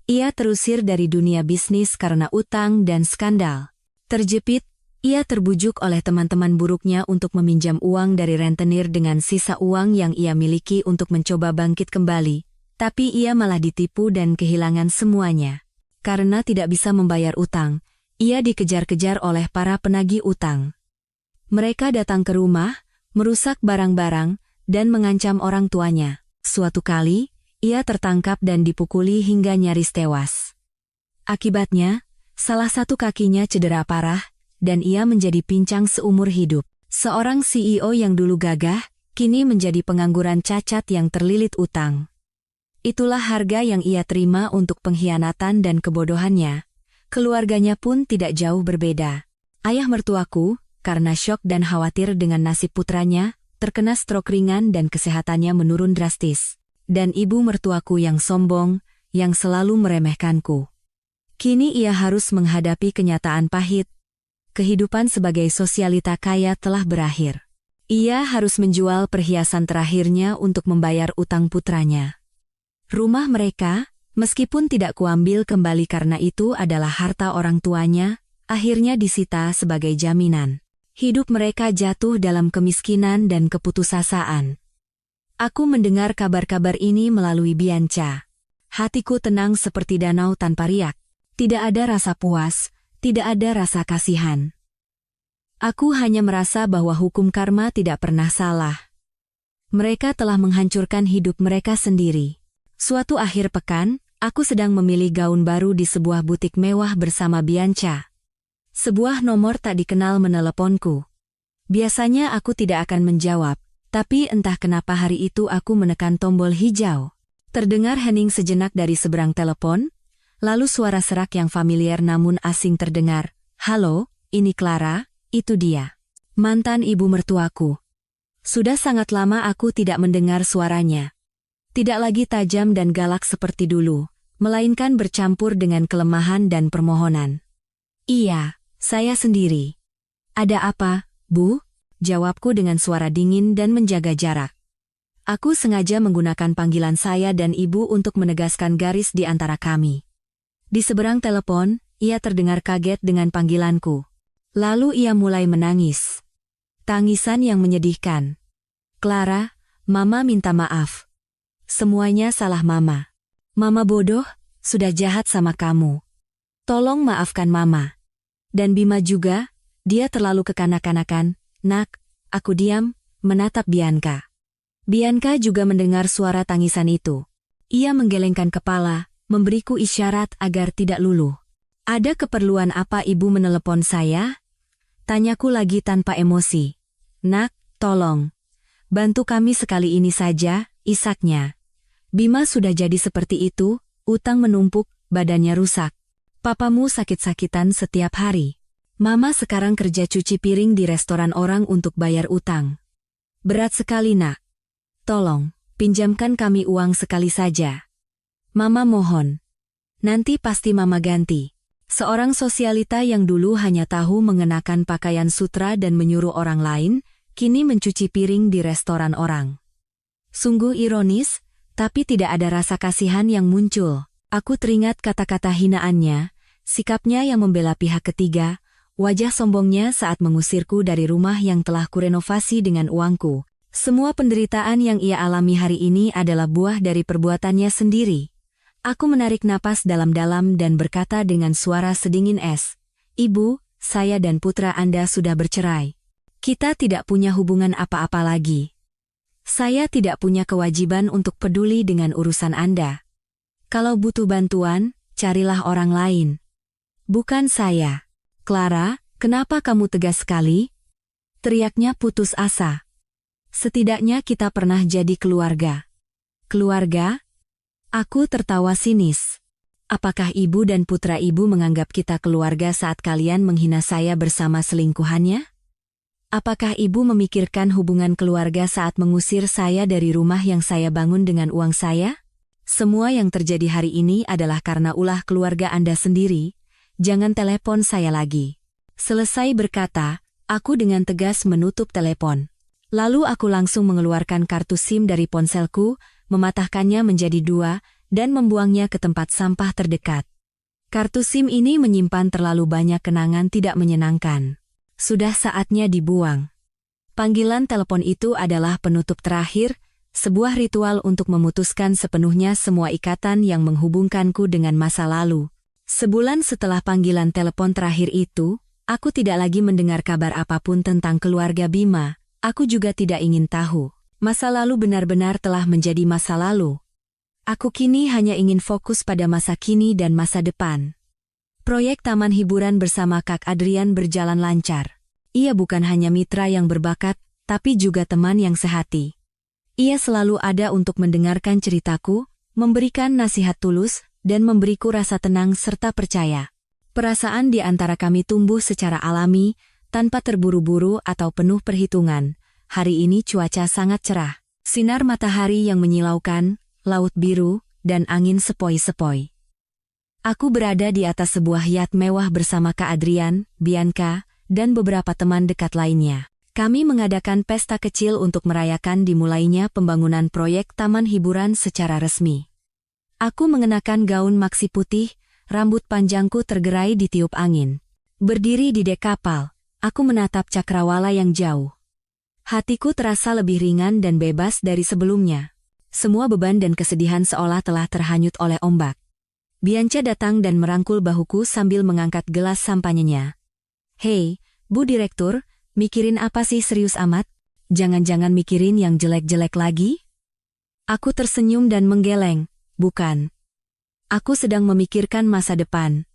Ia terusir dari dunia bisnis karena utang dan skandal. Terjepit, ia terbujuk oleh teman-teman buruknya untuk meminjam uang dari rentenir dengan sisa uang yang ia miliki untuk mencoba bangkit kembali, tapi ia malah ditipu dan kehilangan semuanya. Karena tidak bisa membayar utang, ia dikejar-kejar oleh para penagih utang. Mereka datang ke rumah, merusak barang-barang, dan mengancam orang tuanya. Suatu kali, ia tertangkap dan dipukuli hingga nyaris tewas. Akibatnya, salah satu kakinya cedera parah, dan ia menjadi pincang seumur hidup. Seorang CEO yang dulu gagah, kini menjadi pengangguran cacat yang terlilit utang. Itulah harga yang ia terima untuk pengkhianatan dan kebodohannya. Keluarganya pun tidak jauh berbeda. Ayah mertuaku, karena syok dan khawatir dengan nasib putranya, terkena stroke ringan dan kesehatannya menurun drastis. Dan ibu mertuaku yang sombong, yang selalu meremehkanku. Kini ia harus menghadapi kenyataan pahit. Kehidupan sebagai sosialita kaya telah berakhir. Ia harus menjual perhiasan terakhirnya untuk membayar utang putranya. Rumah mereka, meskipun tidak kuambil kembali karena itu adalah harta orang tuanya, akhirnya disita sebagai jaminan. Hidup mereka jatuh dalam kemiskinan dan keputusasaan. Aku mendengar kabar-kabar ini melalui Bianca. Hatiku tenang seperti danau tanpa riak. Tidak ada rasa puas, tidak ada rasa kasihan. Aku hanya merasa bahwa hukum karma tidak pernah salah. Mereka telah menghancurkan hidup mereka sendiri. Suatu akhir pekan, aku sedang memilih gaun baru di sebuah butik mewah bersama Bianca. Sebuah nomor tak dikenal meneleponku. Biasanya aku tidak akan menjawab, tapi entah kenapa hari itu aku menekan tombol hijau. Terdengar hening sejenak dari seberang telepon, lalu suara serak yang familiar namun asing terdengar. "Halo, ini Clara, itu dia. Mantan ibu mertuaku." Sudah sangat lama aku tidak mendengar suaranya. Tidak lagi tajam dan galak seperti dulu, melainkan bercampur dengan kelemahan dan permohonan. "Iya, saya sendiri." "Ada apa, Bu?" jawabku dengan suara dingin dan menjaga jarak. Aku sengaja menggunakan panggilan saya dan ibu untuk menegaskan garis di antara kami. Di seberang telepon, ia terdengar kaget dengan panggilanku. Lalu ia mulai menangis. Tangisan yang menyedihkan. "Clara, Mama minta maaf. Semuanya salah Mama. Mama bodoh, sudah jahat sama kamu. Tolong maafkan Mama. Dan Bima juga, dia terlalu kekanak-kanakan." "Nak," aku diam, menatap Bianca. Bianca juga mendengar suara tangisan itu. Ia menggelengkan kepala, memberiku isyarat agar tidak luluh. "Ada keperluan apa ibu menelepon saya?" tanyaku lagi tanpa emosi. "Nak, tolong. Bantu kami sekali ini saja," isaknya. "Bima sudah jadi seperti itu, utang menumpuk, badannya rusak. Papamu sakit-sakitan setiap hari. Mama sekarang kerja cuci piring di restoran orang untuk bayar utang. Berat sekali, Nak. Tolong, pinjamkan kami uang sekali saja. Mama mohon. Nanti pasti Mama ganti." Seorang sosialita yang dulu hanya tahu mengenakan pakaian sutra dan menyuruh orang lain, kini mencuci piring di restoran orang. Sungguh ironis, tapi tidak ada rasa kasihan yang muncul. Aku teringat kata-kata hinaannya, sikapnya yang membela pihak ketiga, wajah sombongnya saat mengusirku dari rumah yang telah kurenovasi dengan uangku. Semua penderitaan yang ia alami hari ini adalah buah dari perbuatannya sendiri. Aku menarik napas dalam-dalam dan berkata dengan suara sedingin es, "Ibu, saya dan putra Anda sudah bercerai. Kita tidak punya hubungan apa-apa lagi. Saya tidak punya kewajiban untuk peduli dengan urusan Anda. Kalau butuh bantuan, carilah orang lain. Bukan saya." "Clara, kenapa kamu tegas sekali?" teriaknya putus asa. "Setidaknya kita pernah jadi keluarga." "Keluarga?" Aku tertawa sinis. "Apakah ibu dan putra ibu menganggap kita keluarga saat kalian menghina saya bersama selingkuhannya? Apakah ibu memikirkan hubungan keluarga saat mengusir saya dari rumah yang saya bangun dengan uang saya? Semua yang terjadi hari ini adalah karena ulah keluarga Anda sendiri. Jangan telepon saya lagi." Selesai berkata, aku dengan tegas menutup telepon. Lalu aku langsung mengeluarkan kartu SIM dari ponselku, mematahkannya menjadi 2, dan membuangnya ke tempat sampah terdekat. Kartu SIM ini menyimpan terlalu banyak kenangan tidak menyenangkan. Sudah saatnya dibuang. Panggilan telepon itu adalah penutup terakhir, sebuah ritual untuk memutuskan sepenuhnya semua ikatan yang menghubungkanku dengan masa lalu. Sebulan setelah panggilan telepon terakhir itu, aku tidak lagi mendengar kabar apapun tentang keluarga Bima. Aku juga tidak ingin tahu. Masa lalu benar-benar telah menjadi masa lalu. Aku kini hanya ingin fokus pada masa kini dan masa depan. Proyek taman hiburan bersama Kak Adrian berjalan lancar. Ia bukan hanya mitra yang berbakat, tapi juga teman yang sehati. Ia selalu ada untuk mendengarkan ceritaku, memberikan nasihat tulus, dan memberiku rasa tenang serta percaya. Perasaan di antara kami tumbuh secara alami, tanpa terburu-buru atau penuh perhitungan. Hari ini cuaca sangat cerah. Sinar matahari yang menyilaukan, laut biru, dan angin sepoi-sepoi. Aku berada di atas sebuah yacht mewah bersama Kak Adrian, Bianca, dan beberapa teman dekat lainnya. Kami mengadakan pesta kecil untuk merayakan dimulainya pembangunan proyek taman hiburan secara resmi. Aku mengenakan gaun maksi putih, rambut panjangku tergerai di tiup angin. Berdiri di dek kapal, aku menatap cakrawala yang jauh. Hatiku terasa lebih ringan dan bebas dari sebelumnya. Semua beban dan kesedihan seolah telah terhanyut oleh ombak. Bianca datang dan merangkul bahuku sambil mengangkat gelas sampanyenya. "Hei, Bu Direktur, mikirin apa sih serius amat? Jangan-jangan mikirin yang jelek-jelek lagi?" Aku tersenyum dan menggeleng. "Bukan. Aku sedang memikirkan masa depan.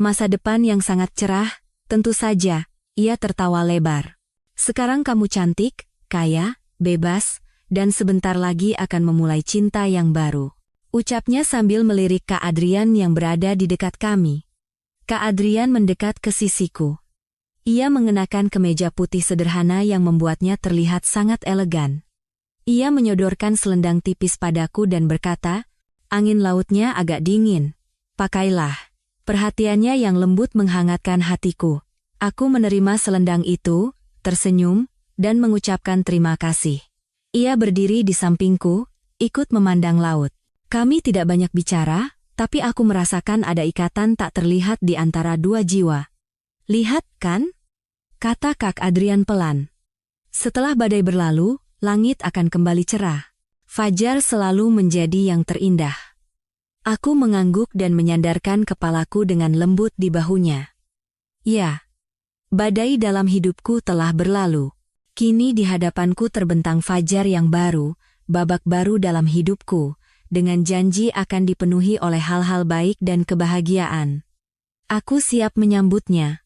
Masa depan yang sangat cerah, tentu saja." Ia tertawa lebar. "Sekarang kamu cantik, kaya, bebas, dan sebentar lagi akan memulai cinta yang baru," ucapnya sambil melirik Kak Adrian yang berada di dekat kami. Kak Adrian mendekat ke sisiku. Ia mengenakan kemeja putih sederhana yang membuatnya terlihat sangat elegan. Ia menyodorkan selendang tipis padaku dan berkata, "Angin lautnya agak dingin. Pakailah." Perhatiannya yang lembut menghangatkan hatiku. Aku menerima selendang itu, tersenyum, dan mengucapkan terima kasih. Ia berdiri di sampingku, ikut memandang laut. Kami tidak banyak bicara, tapi aku merasakan ada ikatan tak terlihat di antara dua jiwa. "Lihat, kan?" kata Kak Adrian pelan. "Setelah badai berlalu, langit akan kembali cerah. Fajar selalu menjadi yang terindah." Aku mengangguk dan menyandarkan kepalaku dengan lembut di bahunya. Ya. Badai dalam hidupku telah berlalu. Kini di hadapanku terbentang fajar yang baru, babak baru dalam hidupku, dengan janji akan dipenuhi oleh hal-hal baik dan kebahagiaan. Aku siap menyambutnya.